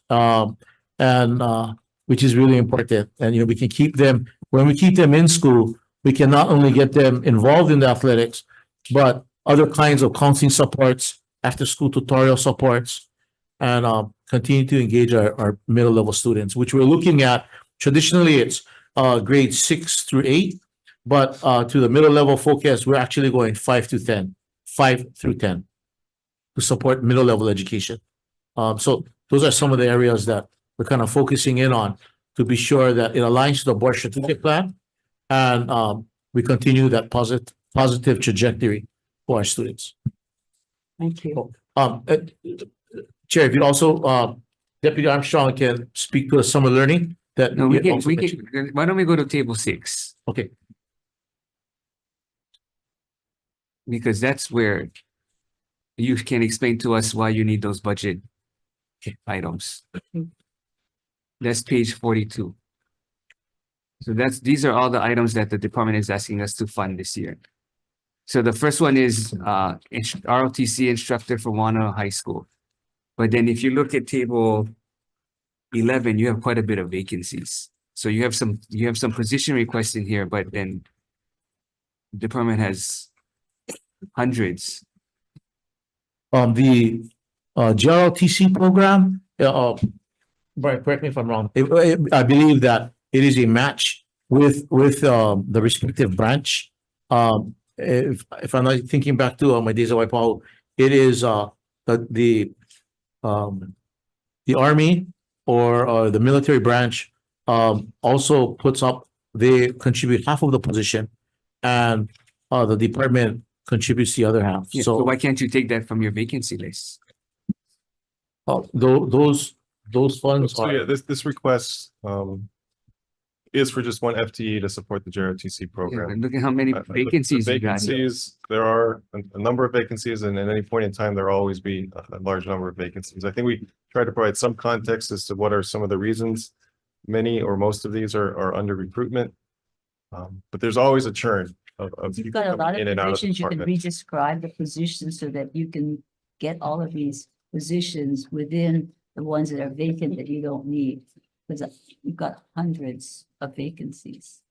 Which is really important. And, we can keep them, when we keep them in school, we can not only get them involved in the athletics, but other kinds of counseling supports, after school tutorial supports, and continue to engage our middle level students, which we're looking at. Traditionally, it's grades 6 through 8, but to the middle level focus, we're actually going 5 through 10 to support middle level education. So those are some of the areas that we're kind of focusing in on to be sure that it aligns to the board strategic plan, and we continue that positive trajectory for our students. Thank you. Chair, if you also, Deputy Armstrong can speak to the summer learning that. No, also mentioned. why don't we go to table 6? Okay. Because that's where you can explain to us why you need those budget items. That's page 42. So these are all the items that the department is asking us to fund this year. So the first one is ROTC instructor for Wana High School. But then if you look at table 11, you have quite a bit of vacancies. So you have some position requests in here, but then the department has hundreds. The GROTC program, Brian, correct me if I'm wrong. I believe that it is a match with the respective branch. If I'm not thinking back to my days at Waipahu, it is the Army or the military branch also puts up, they contribute half of the position, and the department contributes the other half. Yeah, so why can't you take that from your vacancy list? Those funds So are. yeah, this request is for just one FTE to support the JROTC Yeah, program. but look at how many The vacancies you got. vacancies, there are a number of vacancies, and at any point in time, there'll always be a large number of vacancies. I think we try to provide some context as to what are some of the reasons many or most of these are under recruitment. But there's always a churn of You've people got a lot coming in of and out of the positions, you can department. re-describe the positions so that you can get all of these positions within the ones that are vacant that you don't need. Because you've got hundreds of vacancies.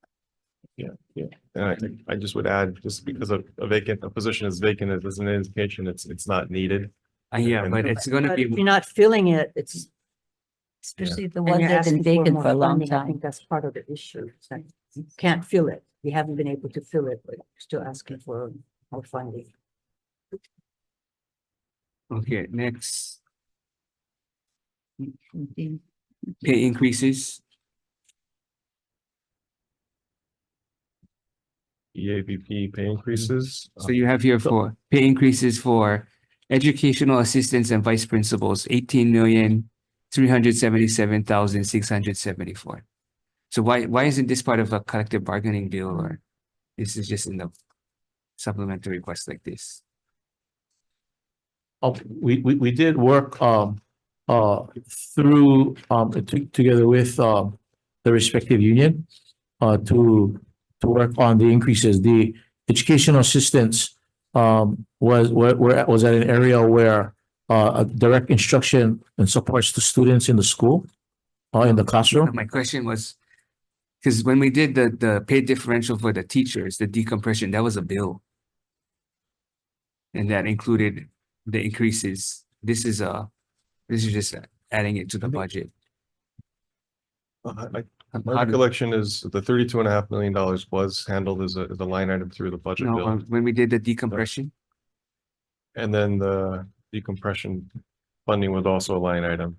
And I just would add, just because a position is vacant, it is an indication it's not needed. Yeah, but it's gonna But if be, you're not filling it, it's. Especially the and ones you're that have been asking for vacant more for a long funding, I time. think that's part of the issue. It's like, you can't fill it. We haven't been able to fill it, but still asking for more funding. okay, next, Okay. pay increases. EABP pay increases. So you have here for pay increases for educational assistants and vice principals, 18,377,674. So why isn't this part of a collective bargaining deal, or this is just in the supplementary request like this? We did work through together with the respective union to work on the increases. The educational assistance was at an area where a direct instruction and supports to students in the school in the classroom. My question was, because when we did the pay differential for the teachers, the decompression, that was a bill. And that included the increases. This is just adding it to the budget. My How did, recollection is the $32.5 million was handled as a line item through the budget no, bill. when we did the decompression? And then the decompression funding was also a line item.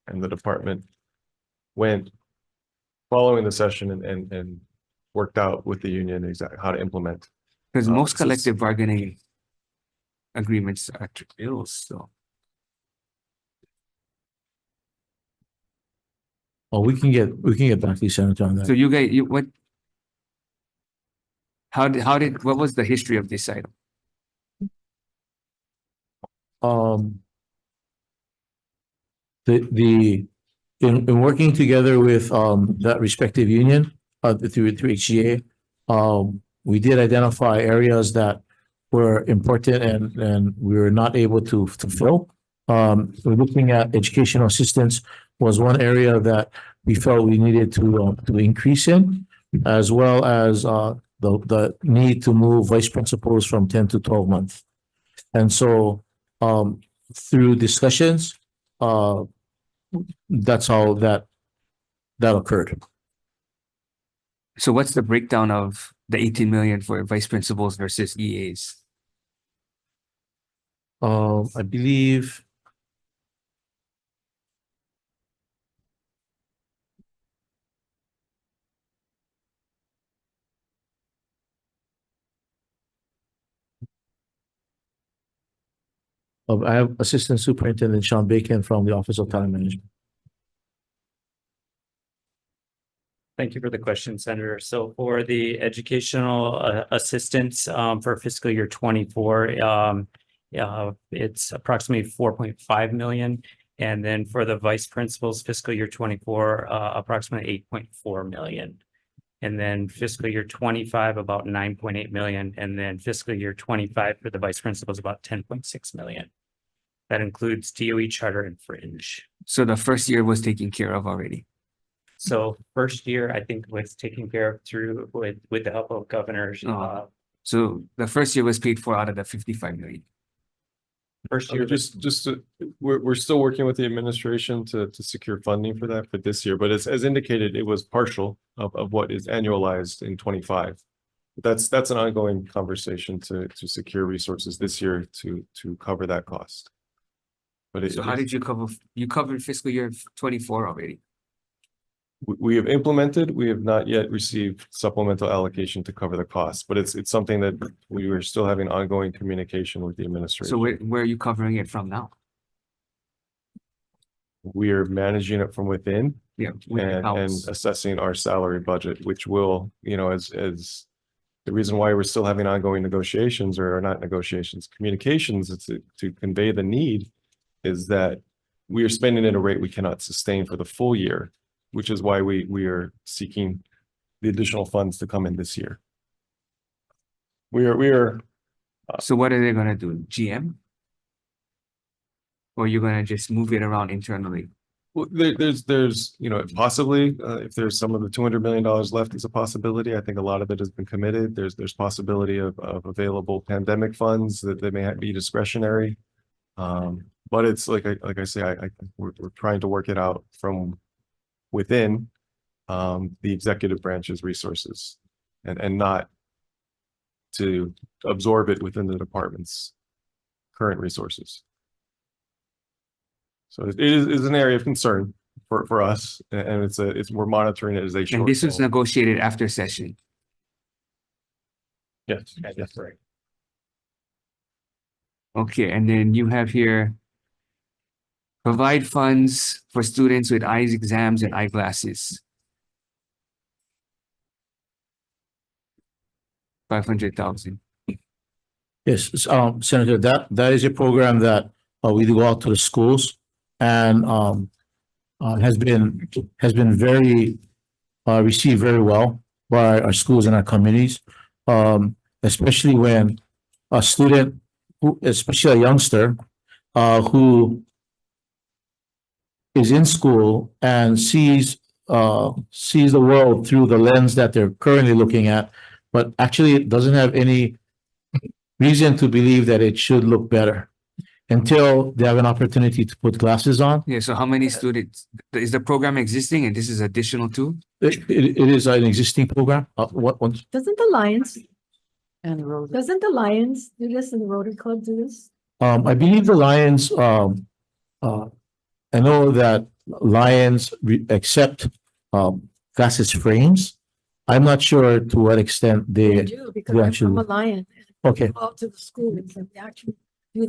And the department went following the session and worked out with the union exactly how to implement. Because Oh, most it's- collective bargaining agreements are bills, so. Oh, we can get back to you, Senator, on So that. you guys, what? What was the history of this item? In working together with, that respective union, through HGA, we did identify areas that were important and we were not able to fill. We're looking at educational assistance was one area that we felt we needed to increase in, as well as, the need to move vice principals from 10 to 12 months. And so, through discussions, that's how that occurred. So what's the breakdown of the 18 million for vice principals versus EAs? I believe. I have Assistant Superintendent Sean Bacon from the Office of Talent Management. Thank you for the question, Senator. So for the educational assistance for fiscal year 24, it's approximately 4.5 million. And then for the vice principals fiscal year 24, approximately 8.4 million. And then fiscal year 25, about 9.8 million. And then fiscal year 25 for the vice principals, about 10.6 million. That includes DOE charter and fringe. So the first year was taken care of already. So first year, I think was taken care of through with the help of governors. Oh. So the first year was paid for out of the 55 million. First year, We're still working with the administration to secure funding for that for this year, but as indicated, it was partial of what is annualized in 25. That's an ongoing conversation to secure resources this year to cover that cost. But So how did you covered fiscal year 24 already? we have implemented, we have not yet received supplemental allocation to cover the cost, but it's something that we are still having ongoing communication with the administration. So where are you covering it from now? We are managing it from within Yeah. and assessing our salary budget, which will, as the reason why we're still having ongoing negotiations or not negotiations, communications to convey the need is that we are spending at a rate we cannot sustain for the full year, which is why we are seeking the additional funds to come in this year. We are. So what are they gonna do? GM? Or you're gonna just move it around internally? Well, there's possibly if there's some of the $200 million left is a possibility. I think a lot of it has been committed. There's possibility of available pandemic funds that they may be discretionary. But it's like I say, we're trying to work it out from within the executive branch's resources and not to absorb it within the department's current resources. So it is an area of concern for us, and we're monitoring it as they. And this was negotiated after session. Yes, that's right. Okay, and then you have here. Provide funds for students with eyes exams and eyeglasses. 500,000. Yes, Senator, that is a program that we do go out to the schools and has been very received very well by our schools and our communities, especially when a student, especially a youngster, who is in school and sees the world through the lens that they're currently looking at, but actually it doesn't have any reason to believe that it should look better. until they have an opportunity to put glasses on. Yeah, so how many students, is the program existing and this is additional too? It is an existing program. What? Doesn't the Lions, And Rose. doesn't the Lions do this and the Rotary Club do this? I believe the Lions, I know that Lions accept, glasses frames. I'm not sure to what extent They they, do, because I'm from a actually- Lion. okay. Go out to the schools and they actually do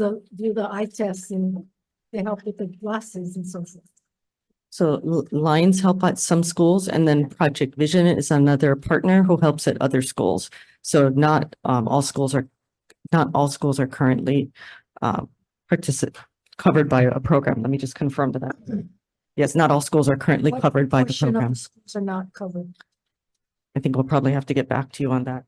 the eye tests and they help with the glasses and so forth. So Lions help at some schools, and then Project Vision is another partner who helps at other schools. So not all schools are currently covered by a program. Let me just confirm to that. Yes, not all schools are currently What covered by the portion of program. Schools are not covered. I think we'll probably have to get back to you on that.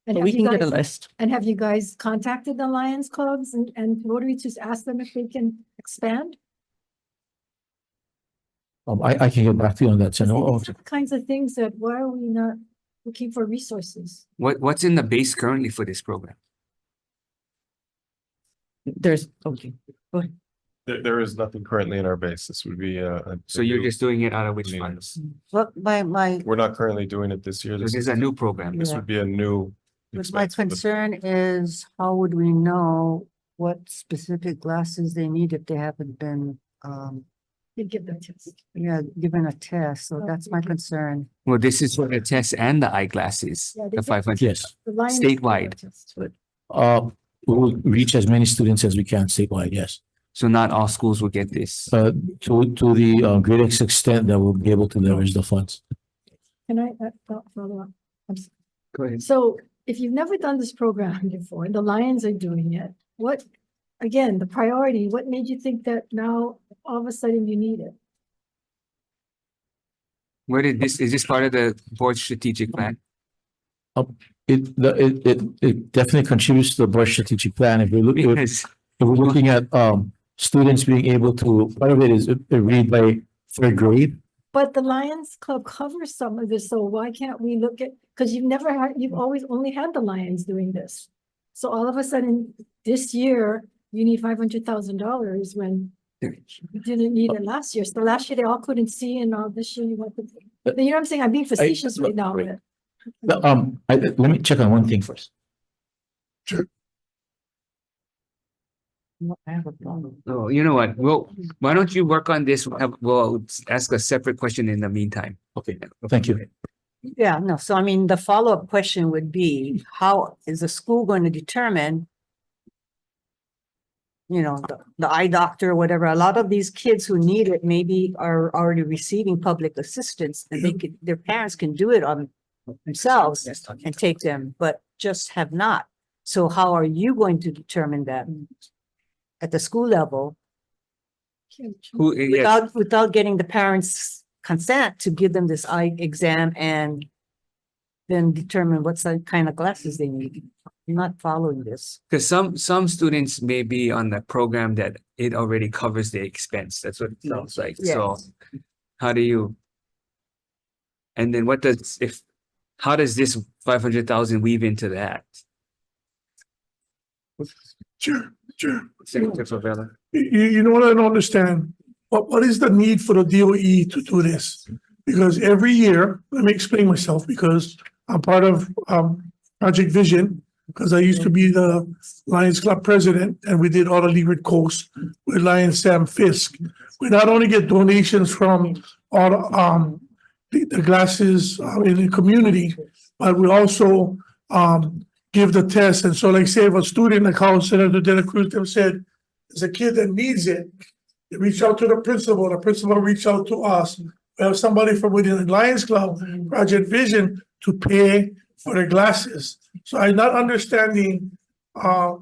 And But have we you can get a guys- list. And have you guys contacted the Lions clubs and Rotary to ask them if they can expand? I can get back to you on that. So See, no, these are the kinds of things that, why are we not looking for resources? What's in the base currently for this program? There's, okay. There is nothing currently in our base. This would be So you're new- just doing it out of which New. funds? Well, my, We're not currently doing it this year. So This this is a new program. This would be a new. but my expense for the- concern is how would we know what specific glasses they need if they haven't been, You give them tips. given a test? So that's my concern. Well, this is for the test and the eyeglasses, Yeah, they the did- 500. yes, The Lions do Statewide. that test. we'll reach as many students as we can statewide, yes. So not all schools will get this. To the greatest extent that we'll be able to leverage the funds. Can I follow up? Go ahead. So if you've never done this program before, and the Lions are doing it, what, again, the priority, what made you think that now all of a sudden you need it? Where did this, is this part of the board strategic plan? It definitely contributes to the board strategic plan. If Because we're looking at students being able to, part of it is read by third grade. But the Lions Club covers some of this, so why can't we look at, because you've always only had the Lions doing this. So all of a sudden, this year, you need $500,000 when you didn't need it last year. So last year, they all couldn't see, and now this year you want to. But you know what I'm saying? I'm being facetious right now, right. but. Let me check on one thing first. I have a problem. Oh, you know what? Why don't you work on this? We'll ask a separate question in the meantime. Okay, thank you. Yeah, no, so I mean, the follow-up question would be, how is the school going to determine, the eye doctor, or whatever, a lot of these kids who need it maybe are already receiving public assistance and their parents can do it on themselves and take them, but just have not. So how are you going to determine that at the school level Who, yeah, without getting the parents' consent to give them this eye exam and then determine what's the kind of glasses they need? You're not following this. because some students may be on the program that it already covers the expense. That's what it sounds like. So how do you? And then how does this 500,000 weave into that? Sure. Secretary Favela. You know what I don't understand? What is the need for the DOE to do this? Because every year, let me explain myself, because I'm part of Project Vision, because I used to be the Lions Club president, and we did all the Leeward Coast with Lions Sam Fisk. We not only get donations from all the glasses in the community, but we also give the test. And so, like, say if a student, like how Senator De La Cruz said, there's a kid that needs it, they reach out to the principal reach out to us. We have somebody from within the Lions Club, Project Vision, to pay for the glasses. So I'm not understanding, I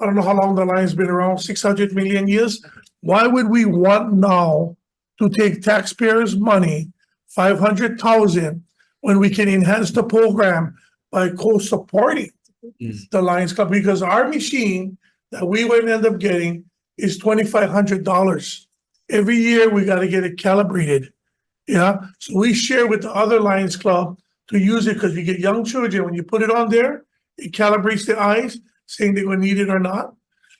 don't know how long the Lions been around, 600 million years. Why would we want now to take taxpayers' money, 500,000, when we can enhance the program by co-supporting the Lions Club? Because our machine that we would end up getting is $2,500. Every year, we got to get it calibrated. Yeah, so we share with the other Lions Club to use it, because you get young children, when you put it on there, it calibrates the eyes, saying they will need it or not.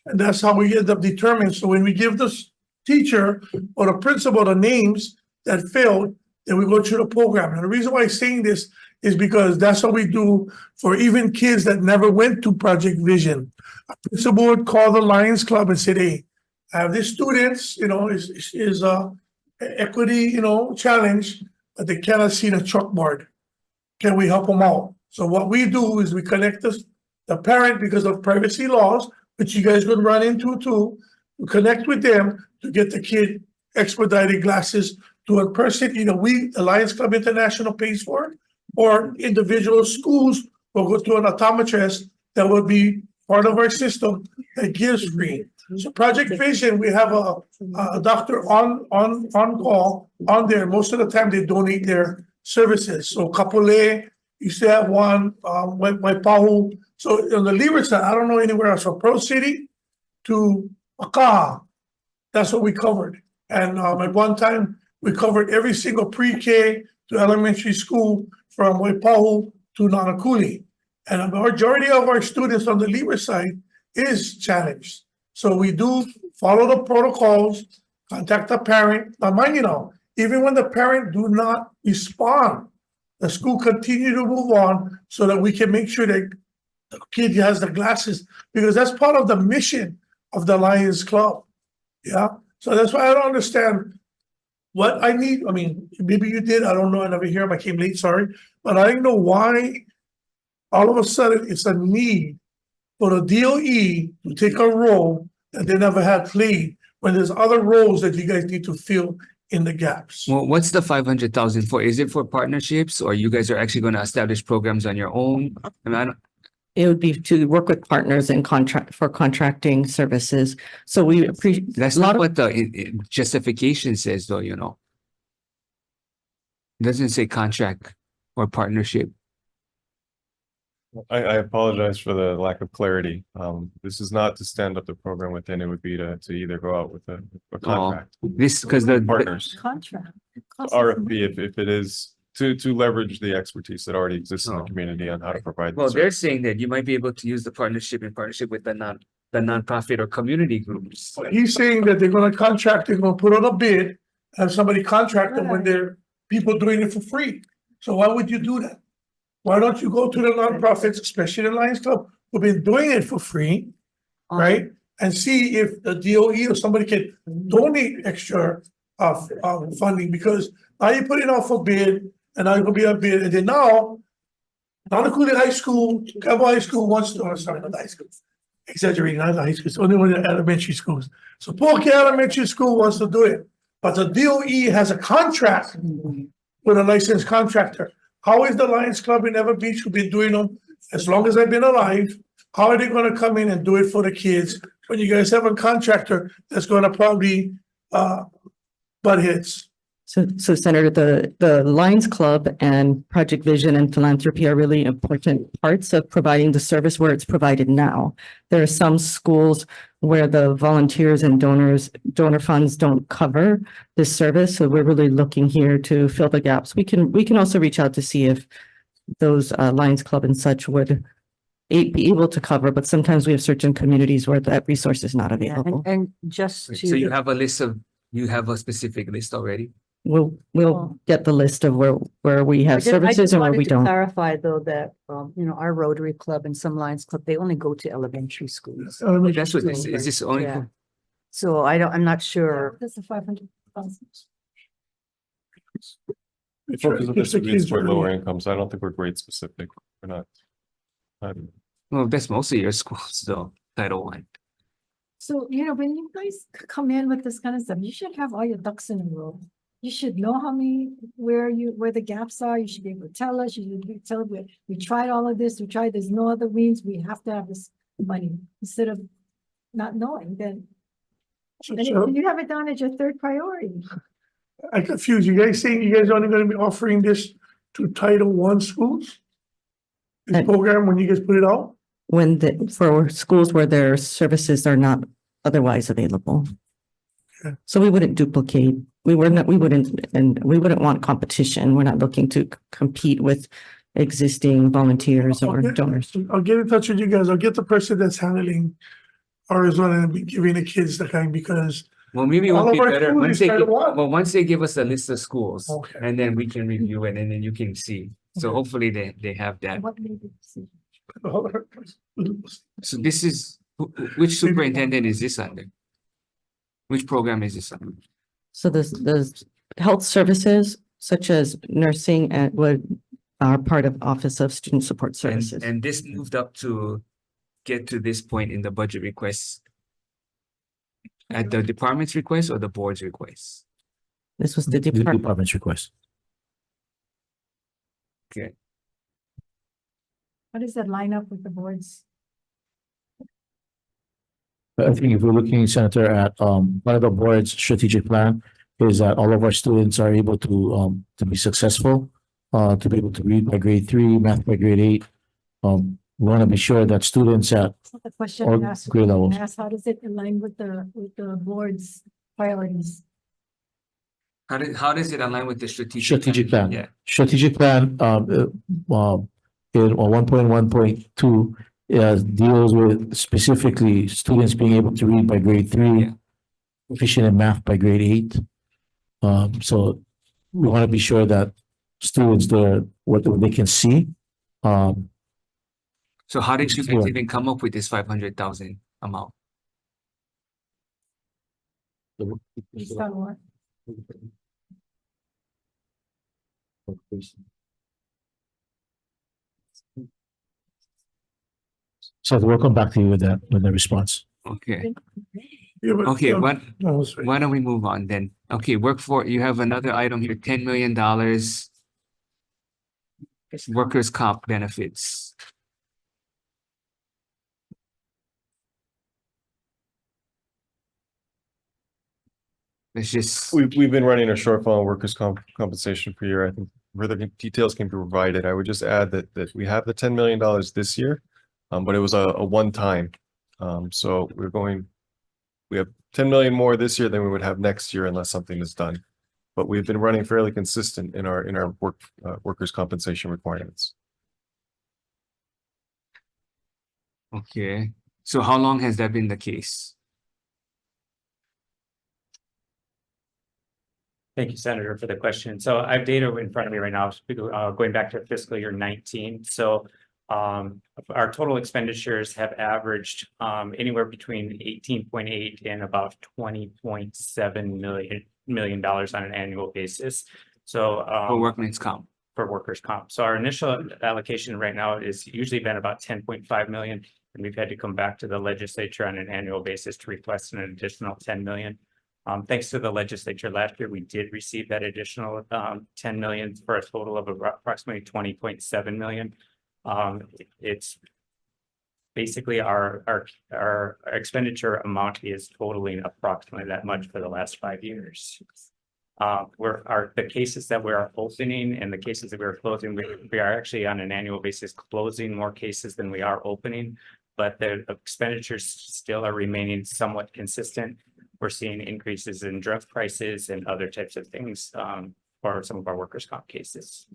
And that's how we end up determined. So when we give this teacher or the principal the names that failed, then we go through the program. And the reason why I'm saying this is because that's what we do for even kids that never went to Project Vision. A principal would call the Lions Club and say, hey, I have these students, is equity, challenge, but they cannot see the chalkboard. Can we help them out? So what we do is we connect the parent because of privacy laws, which you guys would run into too. We connect with them to get the kid expedited glasses to a person, the Lions Club International pays for it, or individual schools will go to an optometrist that will be part of our system that gives free. So Project Vision, we have a doctor on call on there. Most of the time they donate their services. So Kapolei used to have one, Waipahu. So on the leeward side, I don't know anywhere else. From Pearl City to Akaha, that's what we covered. And at one time, we covered every single pre-K to elementary school from Waipahu to Nanakuli. And a majority of our students on the leeward side is challenged. So we do follow the protocols, contact the parent. Now, mind you, even when the parent do not respond, the school continue to move on so that we can make sure that the kid has the glasses, because that's part of the mission of the Lions Club. Yeah. So that's why I don't understand what I need. I mean, maybe you did. I don't know. I never hear him. I came late. Sorry. But I don't know why all of a sudden it's a need for the DOE to take a role that they never had played when there's other roles that you guys need to fill in the gaps. Well, what's the 500,000 for? Is it for partnerships, or you guys are actually going to establish programs on your own? I mean, It would be to work with partners and contracting services. So we appreciate. that's not what the justification says, though, It doesn't say contract or partnership. I apologize for the lack of clarity. This is not to stand up the program within, it would be to either go out with a contract. This because the Partners, Contract. RFP, if it is to leverage the expertise that already exists in the community on how to provide. well, the they're service. saying that you might be able to use the partnership in partnership with the nonprofit or community groups. He's saying that they're gonna contract, they're gonna put on a bid, have somebody contract them when they're people doing it for free. So why would you do that? Why don't you go to the nonprofits, especially the Lions Club, who've been doing it for free, right? And see if the DOE or somebody can donate extra funding, because now you put it out for bid, and now it's gonna be a bid, and then now Nanakuli High School, Cabo High School wants to, sorry, not high school. Exaggerating, not high school, it's only one of the elementary schools. So Polk Elementary School wants to do it, but the DOE has a contract with a licensed contractor. How is the Lions Club in Ever Beach, who've been doing them as long as I've been alive? How are they gonna come in and do it for the kids when you guys have a contractor that's gonna probably butt hits? So Senator, the Lions Club and Project Vision and philanthropy are really important parts of providing the service where it's provided now. There are some schools where the volunteers and donor funds don't cover this service. So we're really looking here to fill the gaps. We can also reach out to see if those Lions Club and such would be able to cover, but sometimes we have certain communities where that resource is not Yeah, available. and just to. So you have a specific list already? We'll get the list of where we have I services just and where wanted we to don't. clarify though that, our Rotary Club and some Lions Club, they only go to elementary schools. That's what this is. This only Yeah. So I'm not sure. That's the 500,000. The focus of this would be for lower incomes. I don't think we're grade specific. We're not. well, that's mostly your schools, though. Title I. So, when you guys come in with this kind of stuff, you should have all your ducks in a row. You should know where the gaps are. You should be able to tell us. You should be tell we tried all of this. There's no other means. We have to have this money, instead of not knowing. Then So you have it down as your third priority. I'm confused. You guys saying you guys are only gonna be offering this to Title I schools? This program, when you guys put it out? For schools where their services are not otherwise available. Okay. So we wouldn't duplicate, we wouldn't want competition. We're not looking to compete with existing volunteers or Okay. donors. I'll get in touch with you guys. I'll get the person that's handling Arizona and be giving the kids the kind because Well, maybe it all would be of our better schools once is they kind of give, one. well, once they give us a list of schools. Okay. And then we can review it and then you can see. So Okay. hopefully they have that. What made it? So this is, which superintendent is this under? Which program is this under? So the health services such as nursing and would are part of Office of Student Support Services. And this moved up to get to this point in the budget request. At the department's request or the board's request? This was the The department. department's request. Okay, How does that line up with the board's? But I think if we're looking, Senator, at one of the board's strategic plan is that all of our students are able to be successful, to be able to read by grade 3, math by grade 8. We want to be sure that students at The question all I asked, grade levels. how does it align with the board's priorities? how does it align with the strategic? Strategic plan. Yeah, Strategic plan, in 1.1.2 deals with specifically students being able to read by grade 3, Yeah. proficient in math by grade 8. So we want to be sure that students do what they can see. so how did you guys Yeah. even come up with this 500,000 amount? Based on what? So we'll come back to you with that, with the response. Okay, Yeah, but, okay, no, sorry. why don't we move on then? Okay, workforce, you have another item here, $10 million. Workers' comp benefits. Let's just, We've been running a shortfall in workers' compensation per year. I think further details can be provided. I would just add that we have the $10 million this year, but it was a one-time. So we have 10 million more this year than we would have next year unless something is done. But we've been running fairly consistent in our workers' compensation requirements. okay, so how long has that been the case? Thank you, Senator, for the question. So I have data in front of me right now, going back to fiscal year 19. So our total expenditures have averaged anywhere between 18.8 and about $20.7 million on an annual basis. So For workman's comp? for workers' comp. So our initial allocation right now is usually been about 10.5 million. And we've had to come back to the legislature on an annual basis to request an additional 10 million. Thanks to the legislature last year, we did receive that additional 10 million for a total of approximately 20.7 million. It's basically our expenditure amount is totaling approximately that much for the last 5 years. The cases that we are opening and the cases that we are closing, we are actually on an annual basis closing more cases than we are opening, but the expenditures still are remaining somewhat consistent. We're seeing increases in drug prices and other types of things for some of our workers' comp cases.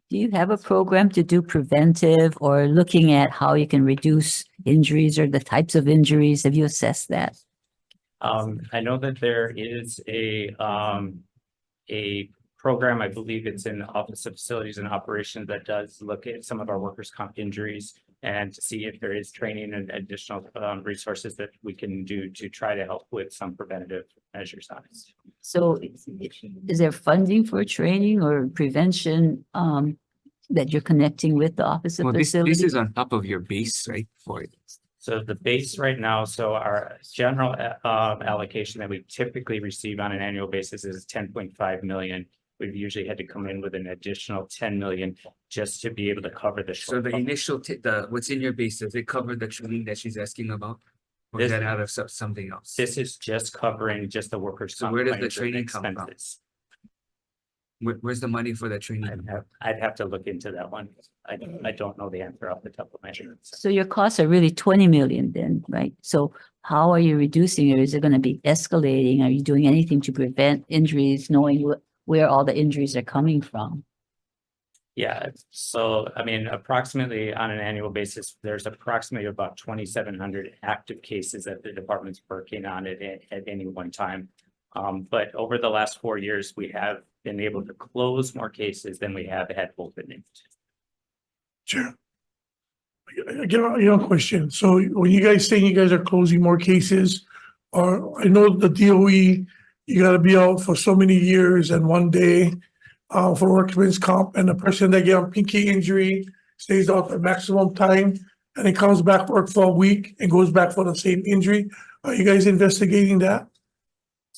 Do you have a program to do preventive or looking at how you can reduce injuries or the types of injuries? Have you assessed that? I know that there is a program, I believe it's in the Office of Facilities and Operations, that does look at some of our workers' comp injuries and to see if there is training and additional resources that we can do to try to help with some preventative measures on it. So is there funding for training or prevention that you're connecting with the Office of Well, this Facilities? is on top of your base, right, for it? So the base right now, so our general allocation that we typically receive on an annual basis is 10.5 million. We've usually had to come in with an additional 10 million just to be able to cover the So the shortfall. initial, what's in your base, does it cover the training that she's asking about? Or is This- that out of something else? This is just covering just the workers' So comp where does the claims and training come from? expenses. Where's the money for the training? I'd have to look into that one. I don't know the answer off the top of my head. So your costs are really 20 million then, right? So how are you reducing it? Is it going to be escalating? Are you doing anything to prevent injuries, knowing where all the injuries are coming from? Yeah, so I mean, approximately on an annual basis, there's approximately about 2,700 active cases that the department's working on at any one time. But over the last 4 years, we have been able to close more cases than we have had opened. Chair. I get a question. So when you guys say you guys are closing more cases, or I know the DOE, you gotta be out for so many years and one day for workman's comp, and the person that get a pinky injury stays out the maximum time and it comes back work for a week and goes back for the same injury. Are you guys investigating that?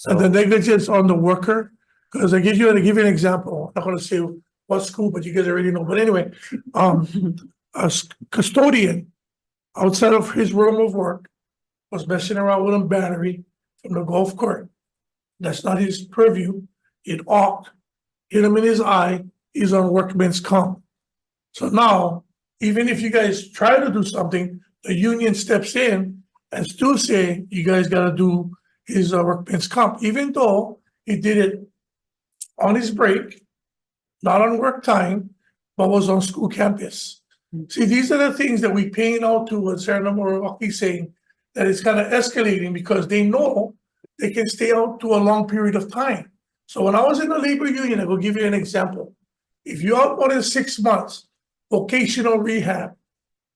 And the So, negligence on the worker? Because to give you an example, I'm not gonna say what school, but you guys already know. But anyway, a custodian outside of his room of work was messing around with a battery from the golf cart. That's not his purview. It awked, hit him in his eye, he's on workman's comp. So now, even if you guys try to do something, the union steps in and still say, you guys gotta do his workman's comp, even though he did it on his break, not on work time, but was on school campus. See, these are the things that we paying out to what Senator Moriwaki saying, that it's kind of escalating because they know they can stay out to a long period of time. So when I was in the labor union, I will give you an example. If you're out more than 6 months, vocational rehab,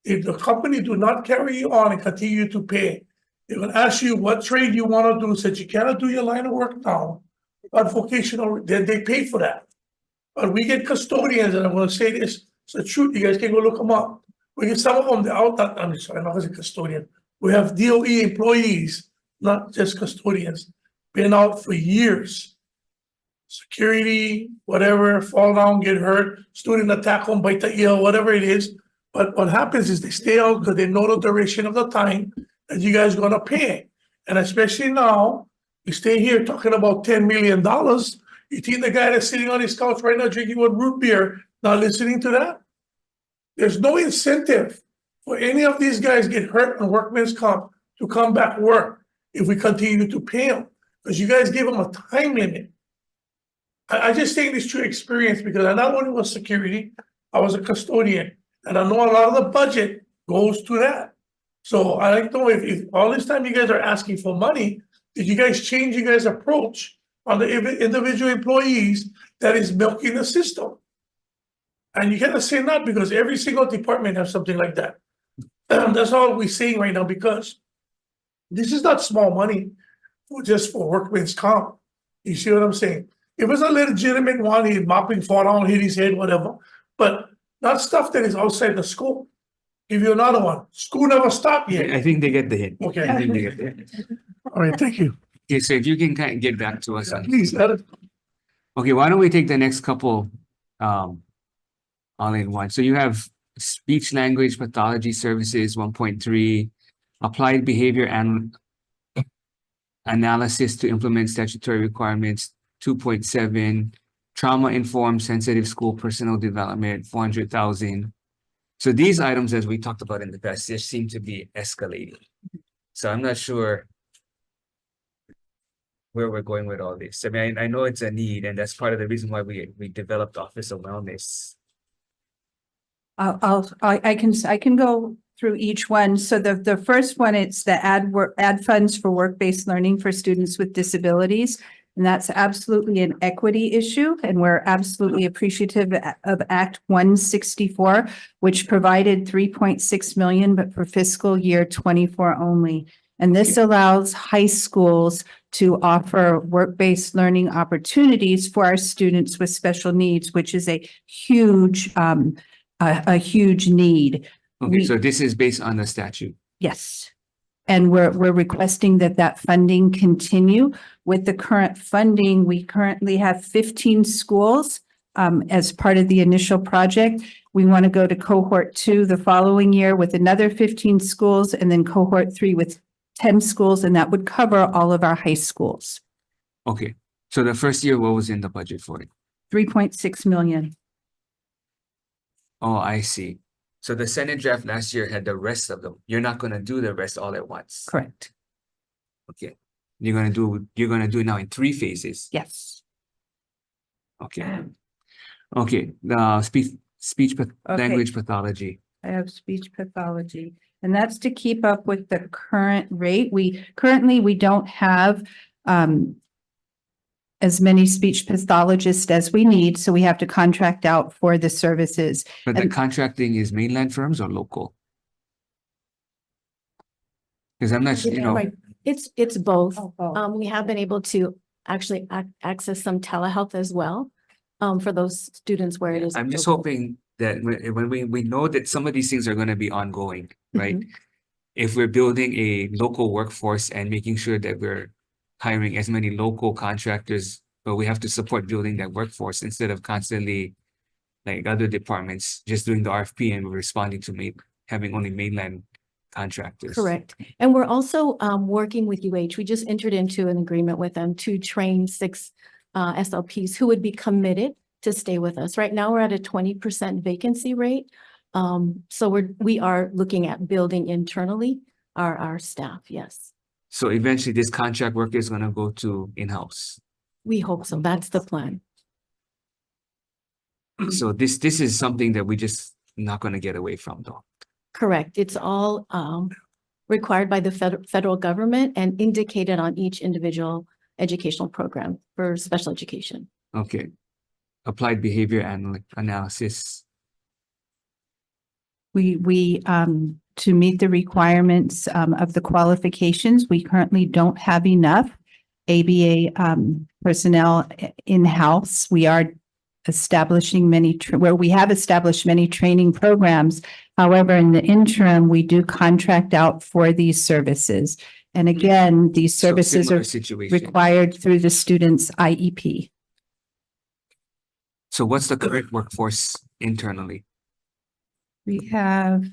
if the company do not carry you on and continue to pay, they're gonna ask you what trade you wanna do, since you cannot do your line of work now, but vocational, then they pay for that. But we get custodians, and I'm gonna say this, it's the truth, you guys can go look them up. We get some of them, they're out, I'm sorry, I'm not as a custodian. We have DOE employees, not just custodians, been out for years. Security, whatever, fall down, get hurt, student attack them, bite the ear, whatever it is. But what happens is they stay out because they know the duration of the time that you guys are gonna pay. And especially now, we stay here talking about $10 million. You think the guy that's sitting on his couch right now drinking one root beer, not listening to that? There's no incentive for any of these guys get hurt on workman's comp to come back work if we continue to pay them, because you guys give them a time limit. I just think this through experience, because I not only was security, I was a custodian, and I know a lot of the budget goes to that. So I like to know if all this time you guys are asking for money, did you guys change your guys' approach on the individual employees that is milking the system? And you gotta say not, because every single department has something like that. That's all we're saying right now, because this is not small money just for workman's comp. You see what I'm saying? It was a legitimate one, he mopping, fall down, hit his head, whatever, but not stuff that is outside the school. Give you another one. School never stopped I yet. think they get the hint. I Okay, think they get the hint. all right, thank you. Okay, so if you can kind of get back to us on. Please, Adam. Okay, why don't we take the next couple all in one? So you have speech language pathology services 1.3, applied behavior and analysis to implement statutory requirements 2.7, trauma informed sensitive school personnel development 400,000. So these items, as we talked about in the past, just seem to be escalating. So I'm not sure where we're going with all this. I mean, I know it's a need, and that's part of the reason why we developed Office of Wellness. I can go through each one. So the first one, it's the add funds for work-based learning for students with disabilities. And that's absolutely an equity issue. And we're absolutely appreciative of Act 164, which provided 3.6 million, but for fiscal year 24 only. And this allows high schools to offer work-based learning opportunities for our students with special needs, which is a huge need. Okay, so this is based on the statute. Yes. And we're requesting that funding continue. With the current funding, we currently have 15 schools as part of the initial project. We want to go to cohort 2 the following year with another 15 schools, and then cohort 3 with 10 schools, and that would cover all of our high schools. Okay, so the first year, what was in the budget for it? 3.6 million. Oh, I see. So the Senate draft last year had the rest of them. You're not gonna do the rest all at once. Correct. Okay. You're gonna do it now in 3 phases. Yes. Okay. Okay, the language pathology. I have speech pathology, and that's to keep up with the current rate. We don't have as many speech pathologists as we need, so we have to contract out for the services. But the And- contracting is mainland firms or local? Because I'm not, you know, Right. It's both. Oh, both. We have been able to actually access some telehealth as well, for those students where it is. I'm just local. hoping that when we know that some of these things are gonna be ongoing, right? Mm-hmm. If we're building a local workforce and making sure that we're hiring as many local contractors, but we have to support building that workforce instead of constantly like other departments just doing the RFP and we're responding to having only mainland contractors. Correct. And we're also working with UH. We just entered into an agreement with them to train 6 SLPs who would be committed to stay with us. Right now, we're at a 20% vacancy rate. So we are looking at building internally our staff, yes. So eventually this contract worker is gonna go to in-house. We hope so. That's the plan. So this is something that we just not gonna get away from though. Correct. It's all required by the federal government and indicated on each individual educational program for special education. Okay. Applied behavior analysis. We to meet the requirements of the qualifications, we currently don't have enough ABA personnel in-house. We are establishing we have established many training programs. However, in the interim, we do contract out for these services. And again, these So services similar are situation. required through the student's IEP. So what's the current workforce internally? We have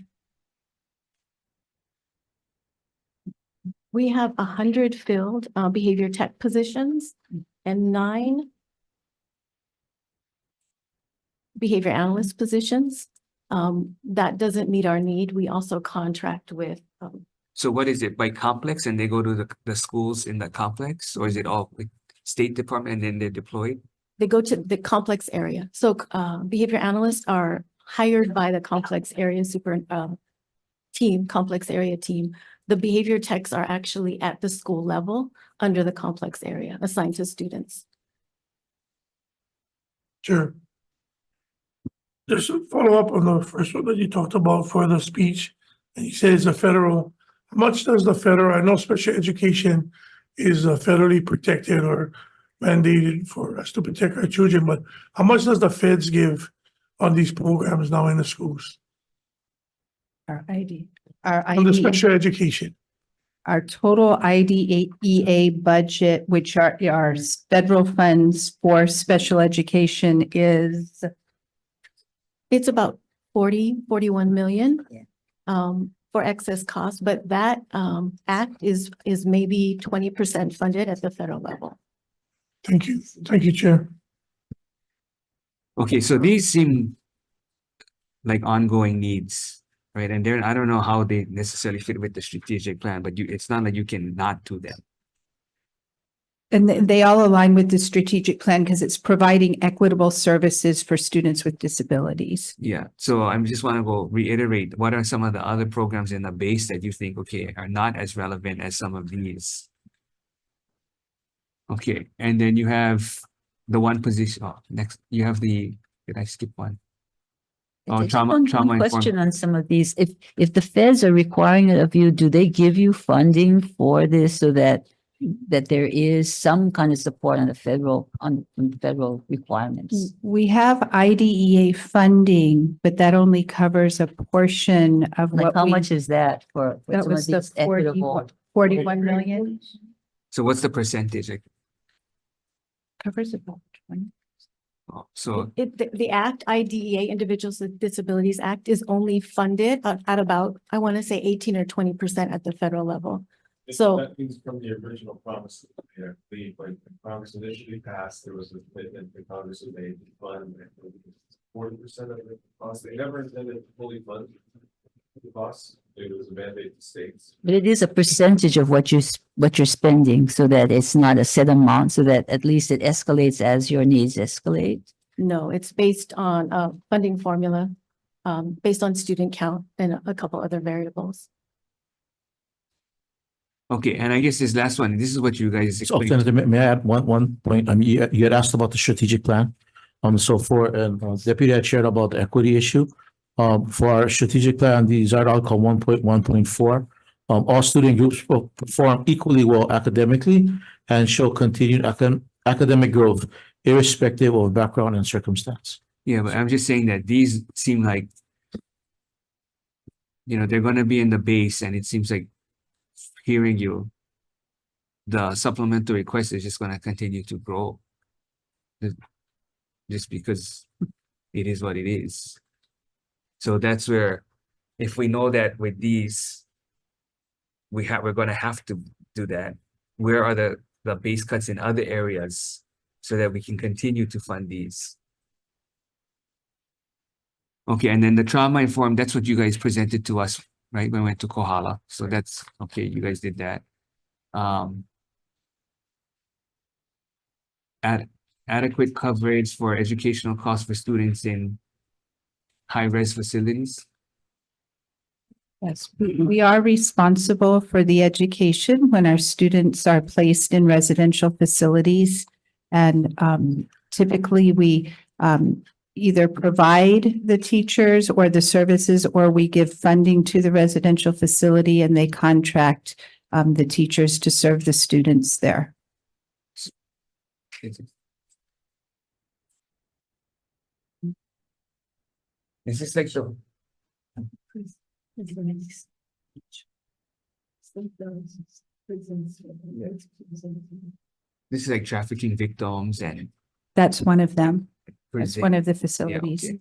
100 filled behavior tech positions and 9 behavior analyst positions. That doesn't meet our need. We also contract with, So what is it, by complex and they go to the schools in the complex, or is it all like State Department and then they're deployed? they go to the complex area. So behavior analysts are hired by the complex area complex area team. The behavior techs are actually at the school level under the complex area assigned to students. Sure. Just a follow-up on the first one that you talked about for the speech, and you said it's a federal, how much does the federal, I know special education is federally protected or mandated for us to protect our children, but how much does the feds give on these programs now in the schools? our On the IDEA. special education? Our total IDEA budget, which are federal funds for special education is, It's about 41 million. Yeah. For excess costs, but that act is maybe 20% funded at the federal level. Thank you. Thank you, Chair. Okay, so these seem like ongoing needs, right? And I don't know how they necessarily fit with the strategic plan, but it's not like you can not do them. and they all align with the strategic plan because it's providing equitable services for students with disabilities. Yeah, so I just want to go reiterate, what are some of the other programs in the base that you think, okay, are not as relevant as some of these? Okay, and then you have the one position, next, you have did I skip one? Oh, Just trauma one informed. question on some of these. If the feds are requiring it of you, do they give you funding for this so that there is some kind of support on the federal requirements? We have IDEA funding, but that only covers a portion of Like what how we, much is that for that some of was the these equitable? 41 million. So what's the percentage? Like, Covers about 20. so, The Act, IDEA, Individuals with Disabilities Act, is only funded at about, I want to say 18 or 20% at the federal level. So- That means from the original promise, like when Congress initially passed, there was a commitment that Congress had made to fund 40% of the cost. They never intended to fully fund the costs. It was a mandate to states. But it is a percentage of what you're spending so that it's not a set amount, so that at least it escalates as your needs escalate. No, it's based on a funding formula, based on student count and a couple other variables. Okay, and I guess this last one, this is what you guys So, explained. Senator, may I add one point? I mean, you had asked about the strategic plan. So for, Deputy had shared about the equity issue. For our strategic plan, the desired outcome 1.1.4, all student groups will perform equally well academically and show continued academic growth irrespective of background and circumstance. Yeah, but I'm just saying that these seem like, they're gonna be in the base, and it seems like hearing you, the supplemental request is just gonna continue to grow. Just because it is what it is. So that's where, if we know that with these, we're gonna have to do that. Where are the base cuts in other areas so that we can continue to fund these? Okay, and then the trauma informed, that's what you guys presented to us, right? When we went to Kohala. So that's okay, you guys did that. Adequate coverage for educational costs for students in high-res facilities. Yes, we are responsible for the education when our students are placed in residential facilities. And typically we either provide the teachers or the services, or we give funding to the residential facility and they contract the teachers to serve the students there. Is this like the this is like trafficking victims and That's one of them. That's prison? one of the Yeah, facilities. okay.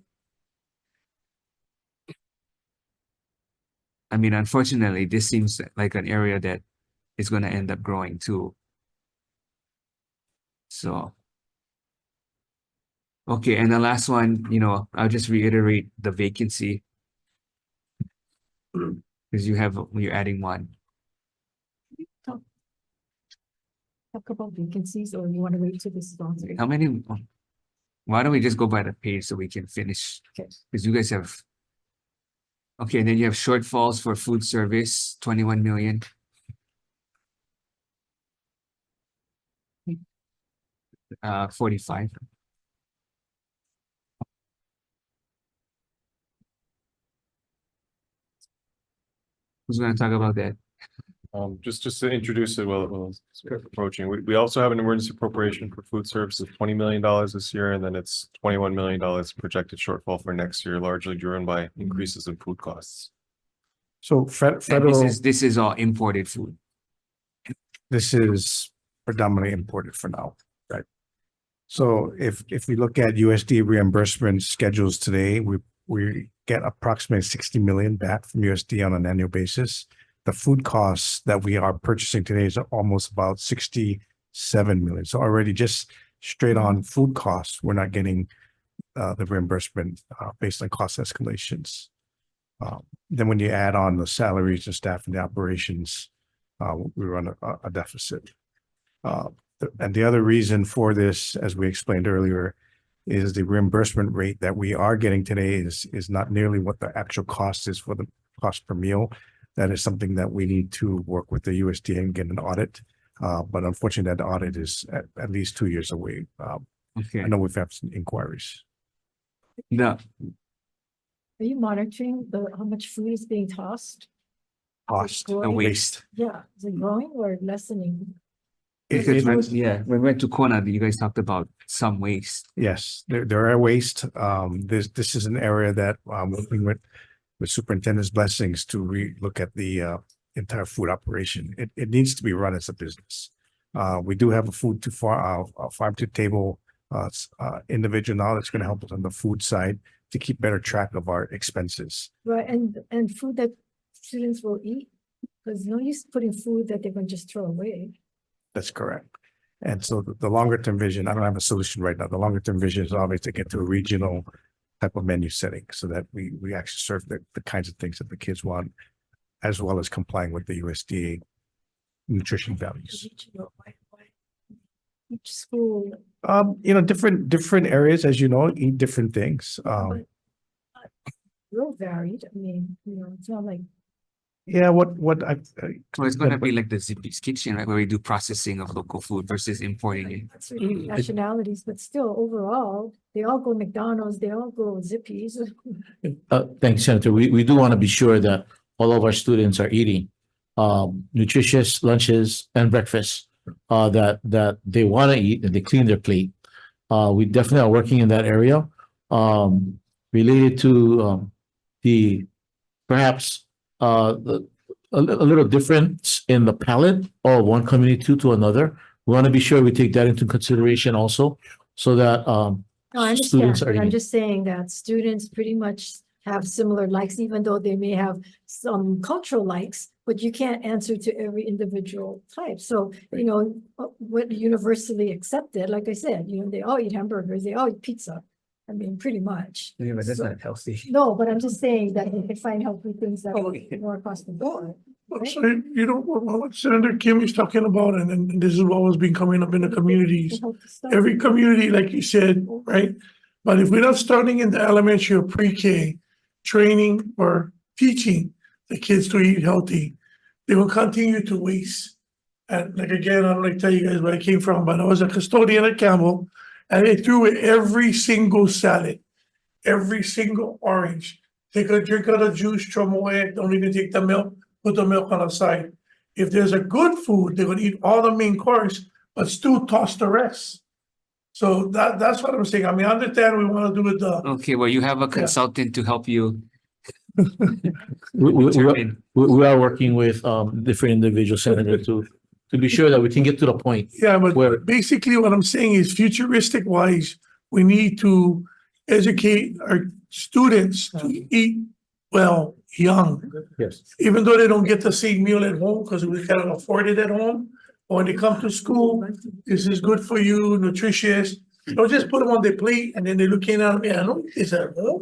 I mean, unfortunately, this seems like an area that is going to end up growing too. So, okay, and the last one, I'll just reiterate the vacancy. Because you're adding one. Talk about vacancies, or you want to wait till this is on? How many? Why don't we just go by the page so we can finish? Okay. Because you guys have. Okay, and then you have shortfalls for food service, 21 million. Uh, 45. Who's gonna talk about that? Just to introduce it while it's approaching, we also have an emergency appropriation for food services, $20 million this year, and then it's $21 million projected shortfall for next year, largely driven by increases in food costs. So And federal, this is all imported food. this is predominantly imported for now, right? So if we look at USD reimbursement schedules today, we get approximately 60 million back from USD on an annual basis. The food costs that we are purchasing today is almost about 67 million. So already just straight on food costs, we're not getting the reimbursement based on cost escalations. Then when you add on the salaries and staff and the operations, we run a deficit. And the other reason for this, as we explained earlier, is the reimbursement rate that we are getting today is not nearly what the actual cost is for the cost per meal. That is something that we need to work with the USDA and get an audit. But unfortunately, that audit is at least 2 years away. Okay. I know we've had some inquiries. No, Are you monitoring how much food is being tossed? Cost, growing? waste. Yeah, is it growing or lessening? because when we went to Kona, you guys talked about some waste. Yes, there are waste. This is an area that working with superintendent's blessings to look at the entire food operation. It needs to be run as a business. We do have a farm to table individual now that's going to help us on the food side to keep better track of our expenses. Right, and food that students will eat, because no use putting food that they're going to just throw away. That's correct. And so the longer term vision, I don't have a solution right now. The longer term vision is obviously to get to a regional type of menu setting so that we actually serve the kinds of things that the kids want, as well as complying with the USDA nutrition values. each school? Different areas, as you know, eat different things. Real varied. I mean, it's not like, Yeah, what Well, it's gonna be like the Zippy's Kitchen, right, where we do processing of local food versus importing it. that's really nationalities, but still overall, they all go McDonald's, they all go Zippy's. Thanks, Senator. We do want to be sure that all of our students are eating nutritious lunches and breakfast that they want to eat and they clean their plate. We definitely are working in that area. Related to the perhaps a little difference in the palate of one community to another. We want to be sure we take that into consideration also, so that No, I understand, students are but I'm eating. just saying that students pretty much have similar likes, even though they may have some cultural likes, but you can't answer to every individual type. So, what universally accepted, like I said, they all eat hamburgers, they all eat pizza. I mean, pretty much. Yeah, but that's So- not healthy. No, but I'm just saying that they can find healthy things that Oh, are yeah. more across the board. right? So, what Senator Kim is talking about, and then this is what was been coming up in the communities. Healthy stuff. Every community, like you said, right? But if we're not starting in the elementary or pre-K, training or teaching the kids to eat healthy, they will continue to waste. And like, again, I don't like to tell you guys where I came from, but I was a custodian at Campbell, and they threw away every single salad, every single orange. Take a drink of the juice, throw them away, don't even take the milk, put the milk on the side. If there's a good food, they're gonna eat all the main course, but still toss the rest. So that's what I'm saying. I mean, I understand we wanna do it Okay, well, you have a consultant to help you We determine. are working with different individuals, Senator, to be sure that we can get to the point. Yeah, Where- but basically what I'm saying is futuristic wise, we need to educate our students to eat well, young. Yes. Even though they don't get the same meal at home, because we cannot afford it at home. When they come to school, this is good for you, nutritious. Don't just put them on their plate and then they're looking at me, I don't eat this at home.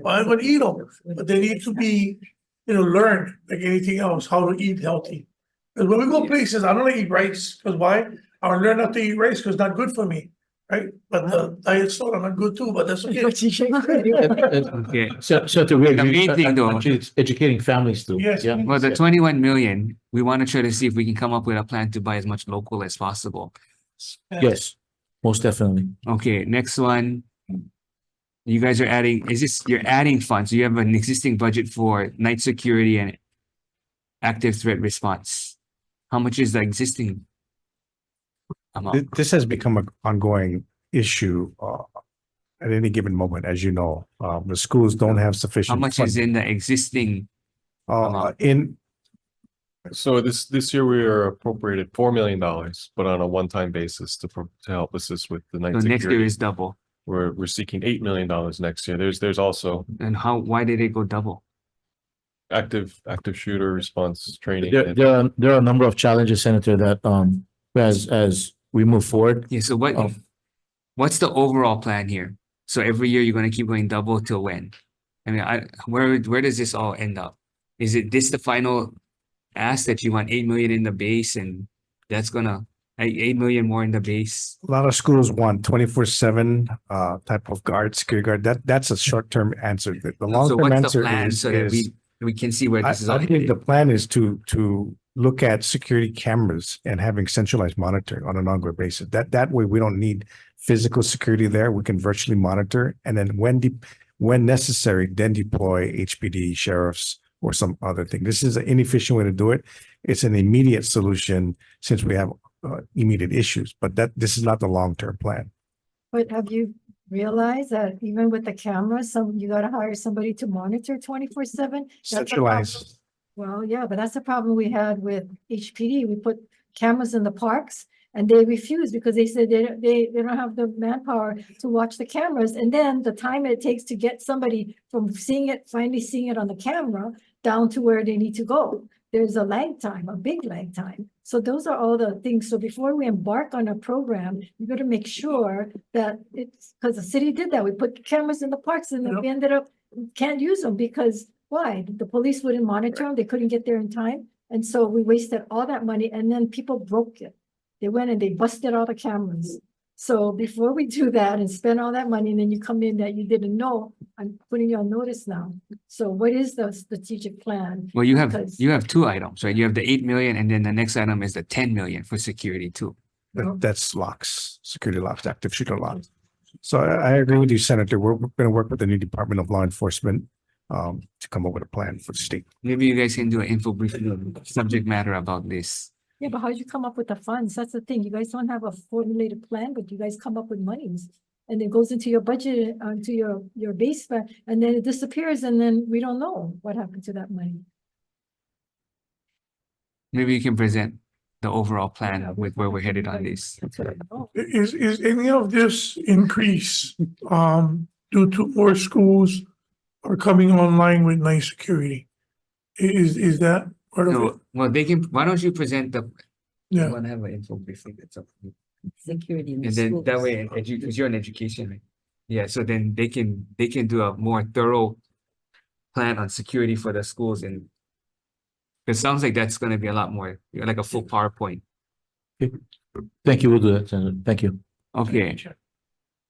Well, I'm gonna eat them, but they need to be, learned like anything else, how to eat healthy. Because when we go places, I don't like to eat rice, because why? I learn not to eat rice because it's not good for me, right? But the diet soda not good too, but that's okay. Okay, Senator, we The agree. main thing, though- Actually, it's educating families too. Yes. Yeah. well, the 21 million, we want to try to see if we can come up with a plan to buy as much local as possible. Yes, most definitely. Okay, next one. You guys are adding, you're adding funds. You have an existing budget for night security and active threat response. How much is the existing amount? This has become an ongoing issue at any given moment, as you know. The schools don't have How sufficient. much is funding. in the existing? amount? So this year we are appropriated $4 million, but on a one-time basis to help assist with the night So next year security. is double. We're seeking $8 million next year. There's also And why did it go double? active shooter response training. There are a number of challenges, Senator, that as we move forward. Yeah, so Oh. what's the overall plan here? So every year you're gonna keep going double till when? I mean, where does this all end up? Is it this the final ask that you want 8 million in the base and that's gonna 8 million more in the base? A lot of schools want 24/7 type of guard, security guard. That's a short-term answer. The So long-term what's the answer plan is, so that we can see where this is all I think the headed? plan is to look at security cameras and having centralized monitoring on an ongoing basis. That way we don't need physical security there. We can virtually monitor, and then when necessary, then deploy HPD, sheriffs, or some other thing. This is an inefficient way to do it. It's an immediate solution since we have immediate issues, but this is not the long-term plan. But have you realized that even with the cameras, you gotta hire somebody to monitor 24/7? Centralized. Well, yeah, but that's the problem we had with HPD. We put cameras in the parks and they refused because they said they don't have the manpower to watch the cameras. And then the time it takes to get somebody from finally seeing it on the camera down to where they need to go. There's a lag time, a big lag time. So those are all the things. So before we embark on a program, you got to make sure that it's, because the city did that. We put cameras in the parks and then we ended up, can't use them because why? The police wouldn't monitor them. They couldn't get there in time. And so we wasted all that money and then people broke it. They went and they busted all the cameras. So before we do that and spend all that money, and then you come in that you didn't know, I'm putting you on notice now. So what is the strategic plan? Well, you have Because- two items, right? You have the 8 million and then the next item is the 10 million for security too. That's locks, security locks, active shooter locks. So I agree with you, Senator. We're going to work with the new Department of Law Enforcement to come up with a plan for the state. Maybe you guys can do an info briefing on subject matter about this. Yeah, but how did you come up with the funds? That's the thing. You guys don't have a formulated plan, but you guys come up with monies. And it goes into your budget, to your base fund, and then it disappears, and then we don't know what happened to that money. Maybe you can present the overall plan with where we're headed on this. That's what I know. Is any of this increase due to more schools are coming online with night security? Is that part of it? No, well, they can, why don't you present the, you Yeah. want to have an info briefing that's up. Security in the And then that schools. way, because you're in education, right? Yeah, so then they can do a more thorough plan on security for the schools, and it sounds like that's gonna be a lot more, like a full PowerPoint. Thank you. We'll do that, Senator. Thank you. Okay.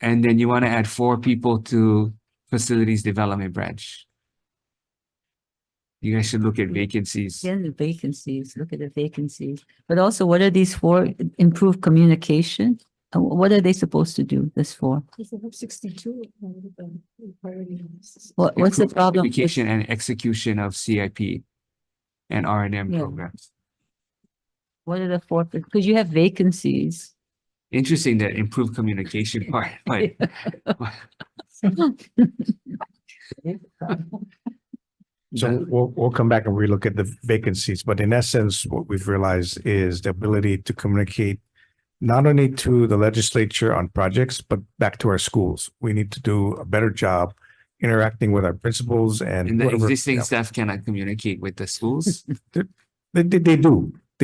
And then you want to add 4 people to facilities development branch. You guys should look at vacancies. Yeah, the vacancies, look at the vacancies. But also, what are these for? Improve communication? What are they supposed to do this for? This is 62. Priority. What's the Improve problem? with- Communication and execution of CIP and R&M Yeah. programs. What are the four? Because you have vacancies. Interesting that improved communication part, but So we'll come back and relook at the vacancies, but in essence, what we've realized is the ability to communicate not only to the legislature on projects, but back to our schools. We need to do a better job interacting with our principals and the whatever- existing yeah. staff cannot communicate with the schools. They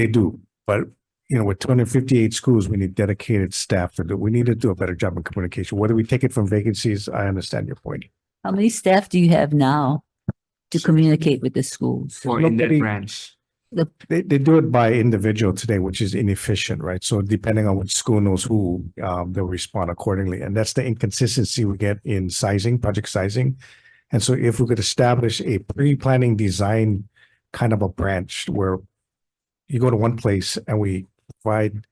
do, but you know, with 258 schools, we need dedicated staff to do. We need to do a better job in communication. Whether we take it from vacancies, I understand your point. How many staff do you have now to communicate with the schools? Or in that Nobody- branch. They do it by individual today, which is inefficient, right? So depending on which school knows who, they'll respond accordingly. And that's the inconsistency we get in sizing, project sizing. And so if we could establish a pre-planning design kind of a branch where you go to one place and we provide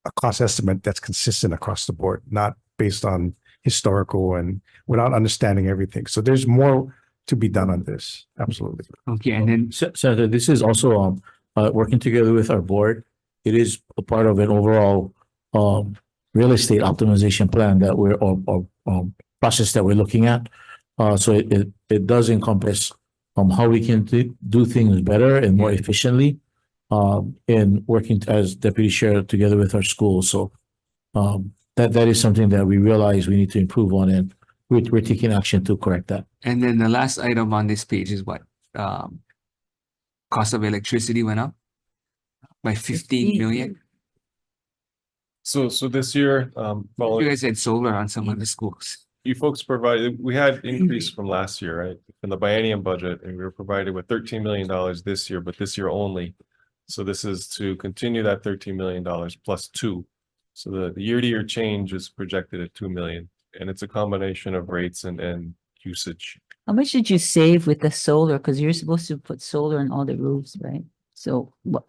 a cost estimate that's consistent across the board, not based on historical and without understanding everything. So there's more to be done on this. Absolutely. Okay, and then Senator, this is also working together with our board. It is a part of an overall real estate optimization plan that we're or process that we're looking at. So it does encompass how we can do things better and more efficiently in working as deputy sheriff together with our schools. So that is something that we realize we need to improve on, and we're taking action to correct that. and then the last item on this page is what? Cost of electricity went up by 15 million. So this year, You following, guys had solar on some of the schools. you folks provided, we had increase from last year, right? In the biennium budget, and we were provided with $13 million this year, but this year only. So this is to continue that $13 million plus 2. So the year-to-year change is projected at 2 million, and it's a combination of rates and usage. How much did you save with the solar? Because you're supposed to put solar on all the roofs, right? So what?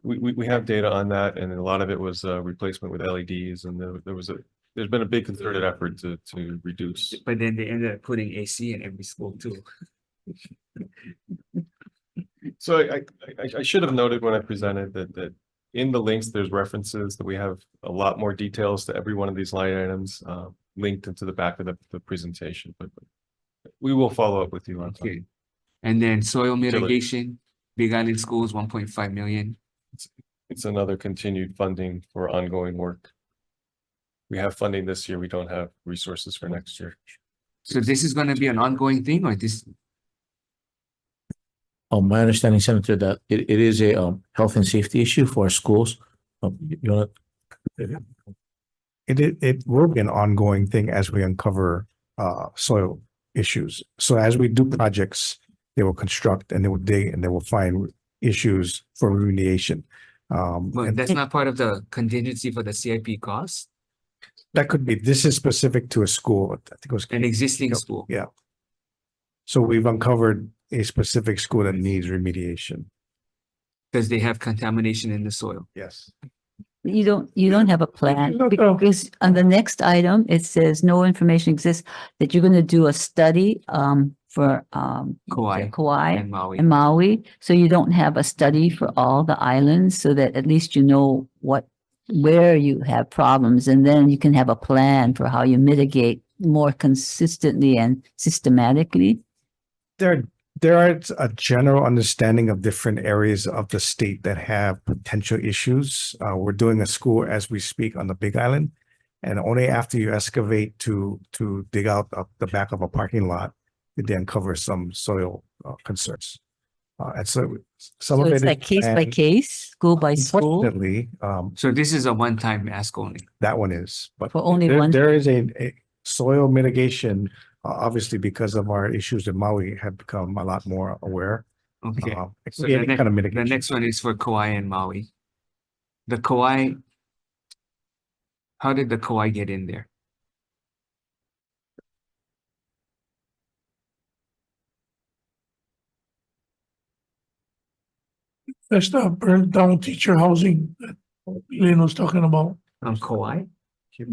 We have data on that, and a lot of it was replacement with LEDs, and there's been a big concerted effort to reduce. But then they ended up putting AC in every school too. So I should have noted when I presented that in the links, there's references that we have a lot more details to every one of these line items linked into the back of the presentation, but we will follow up with you on. Okay. And then soil mitigation, Big Island schools, 1.5 million. It's another continued funding for ongoing work. We have funding this year. We don't have resources for next year. So this is gonna be an ongoing thing, or this? My understanding, Senator, that it is a health and safety issue for our schools. You know, It will be an ongoing thing as we uncover soil issues. So as we do projects, they will construct and they will dig and they will find issues for remediation. But and that's not part of the contingency for the CIP cost, that could be, this is specific to a school. I think it was. an existing Yep, school. Yeah. So we've uncovered a specific school that needs remediation. Because they have contamination in the soil. Yes. You don't have a plan No. because on the next item, it says no information exists that you're gonna do a study for Kauai Kauai and Maui. and Maui. So you don't have a study for all the islands so that at least you know where you have problems, and then you can have a plan for how you mitigate more consistently and systematically. There are a general understanding of different areas of the state that have potential issues. We're doing a school as we speak on the Big Island. And only after you excavate to dig out the back of a parking lot, you then cover some soil concerns. And so some So of it it's is like case by planned. case, school by school. Unfortunately, So this is a one-time ask only. that one is, but For only there- one- there is a soil mitigation, obviously because of our issues in Maui have become a lot more aware. Okay. It can So be the any next, kind of the mitigation. next one is for Kauai and Maui. The Kauai. How did the Kauai get in there? That's the burnt down teacher housing that Elaine was talking about. Kauai?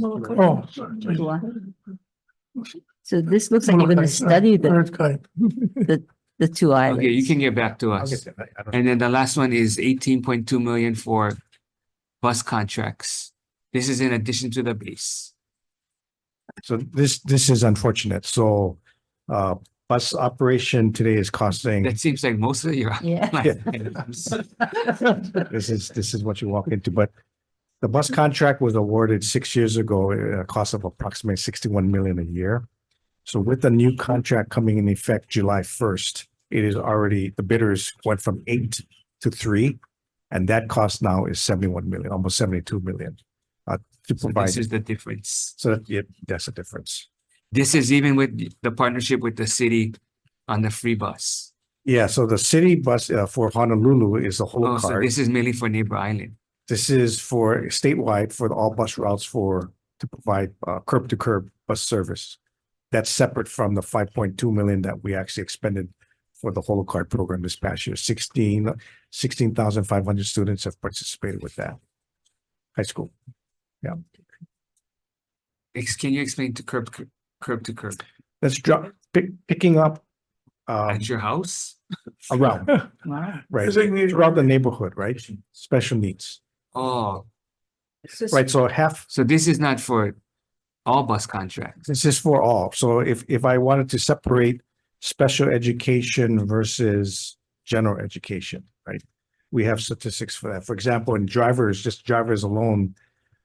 Oh, sorry. So this looks like you're gonna study the two islands. Okay, you can get back to I'll us. get that. I don't- And then the last one is 18.2 million for bus contracts. This is in addition to the base. So this is unfortunate. So bus operation today is costing, That seems like most of your. Yeah. line items. this is what you walk into, but the bus contract was awarded 6 years ago at a cost of approximately 61 million a year. So with the new contract coming in effect July 1st, it is already, the bidders went from 8 to 3. And that cost now is 71 million, almost 72 million. To So provide, this is the difference. so that, yeah, that's a difference. This is even with the partnership with the city on the free bus. Yeah, so the city bus for Honolulu is a whole Oh, so card. this is mainly for Neighbor Island. This is for statewide for all bus routes to provide curb to curb bus service. That's separate from the 5.2 million that we actually expended for the whole card program this past year. 16,500 students have participated with that. High school. Can you explain to curb to curb That's picking up at your house? around, Wow. right? Designated. Throughout the neighborhood, right? Special needs, Oh, right? So half, so this is not for all bus contracts. this is for all. So if I wanted to separate special education versus general education, right? We have statistics for that. For example, in drivers, just drivers alone,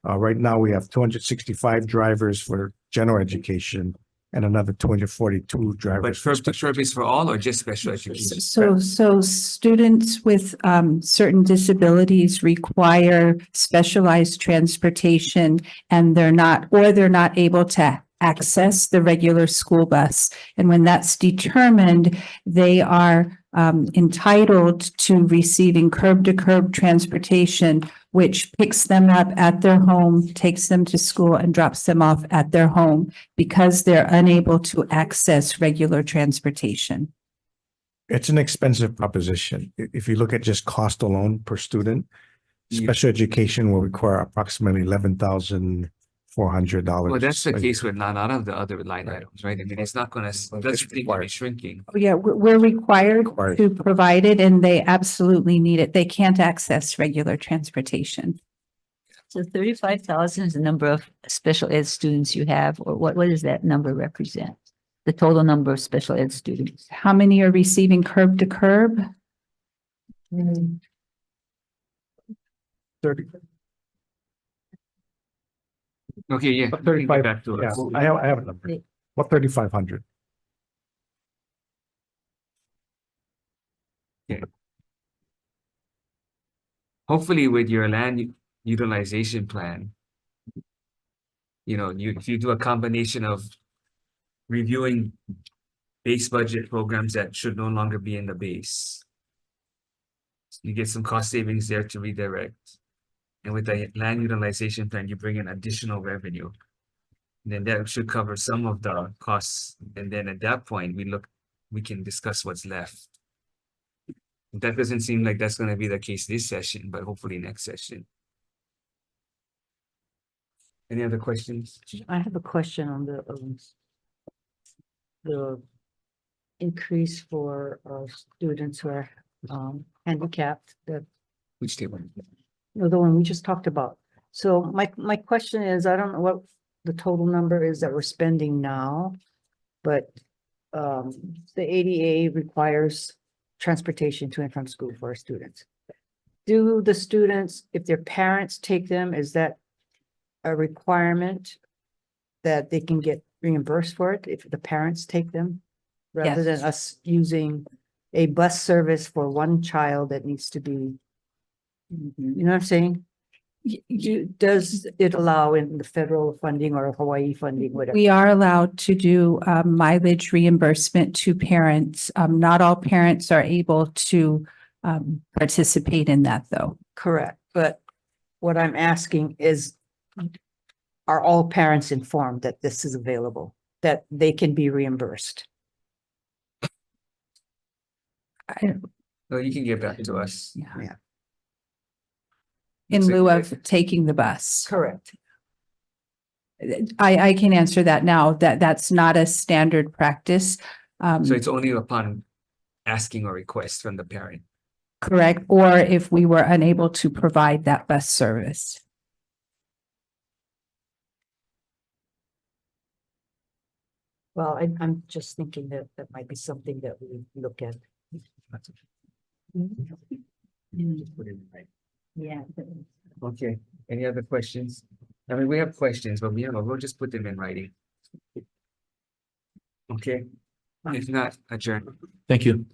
right now we have 265 drivers for general education and another 242 But drivers. for curb to special curb is for all or just special education? So students with certain disabilities require specialized transportation and they're not able to access the regular school bus. And when that's determined, they are entitled to receiving curb to curb transportation, which picks them up at their home, takes them to school and drops them off at their home because they're unable to access regular transportation. It's an expensive proposition. If you look at just cost alone per student, Yeah. special education will require approximately $11,400. Well, that's the a case year. with a lot of the other line Right. items, right? I mean, it's not gonna, It's that's be required. shrinking. Oh, yeah, we're required Required. to provide it and they absolutely need it. They can't access regular transportation. So 35,000 is the number of special ed students you have, or what does that number represent? The total number of special ed students? How many are receiving curb to curb? 30, Okay, yeah. About you can get 35, Back to yeah, us. I have a number. What 3,500? Hopefully with your land utilization plan, if you do a combination of reviewing base budget programs that should no longer be in the base, You get some cost savings there to redirect. And with the land utilization plan, you bring in additional revenue. Then that should cover some of the costs. And then at that point, we can discuss what's left. That doesn't seem like that's gonna be the case this session, but hopefully next session. Any other questions? I have a question on the increase for students who are handicapped, Which table? the one we just talked about. So my question is, I don't know what the total number is that we're spending now, but the ADA requires transportation to and from school for our students. Do the students, if their parents take them, is that a requirement that they can get reimbursed for it if the parents take them? Rather than Yes. us using a bus service for one child that needs to be, you know what I'm saying? Does it allow in the federal funding or Hawaii funding, whatever? We are allowed to do mileage reimbursement to parents. Not all parents are able to participate in that, though. Correct, but what I'm asking is, are all parents informed that this is available, that they can be reimbursed? No, you can get back to us. Yeah. In lieu of taking the bus. Correct. I can answer that now, that's not a standard practice. So it's only upon asking or request from the parent. Correct, or if we were unable to provide that bus service. Well, I'm just thinking that that might be something that we look at. Yeah. Okay, any other questions? I mean, we have questions, but we'll just put them in writing. Okay, if not, adjourn. Thank you.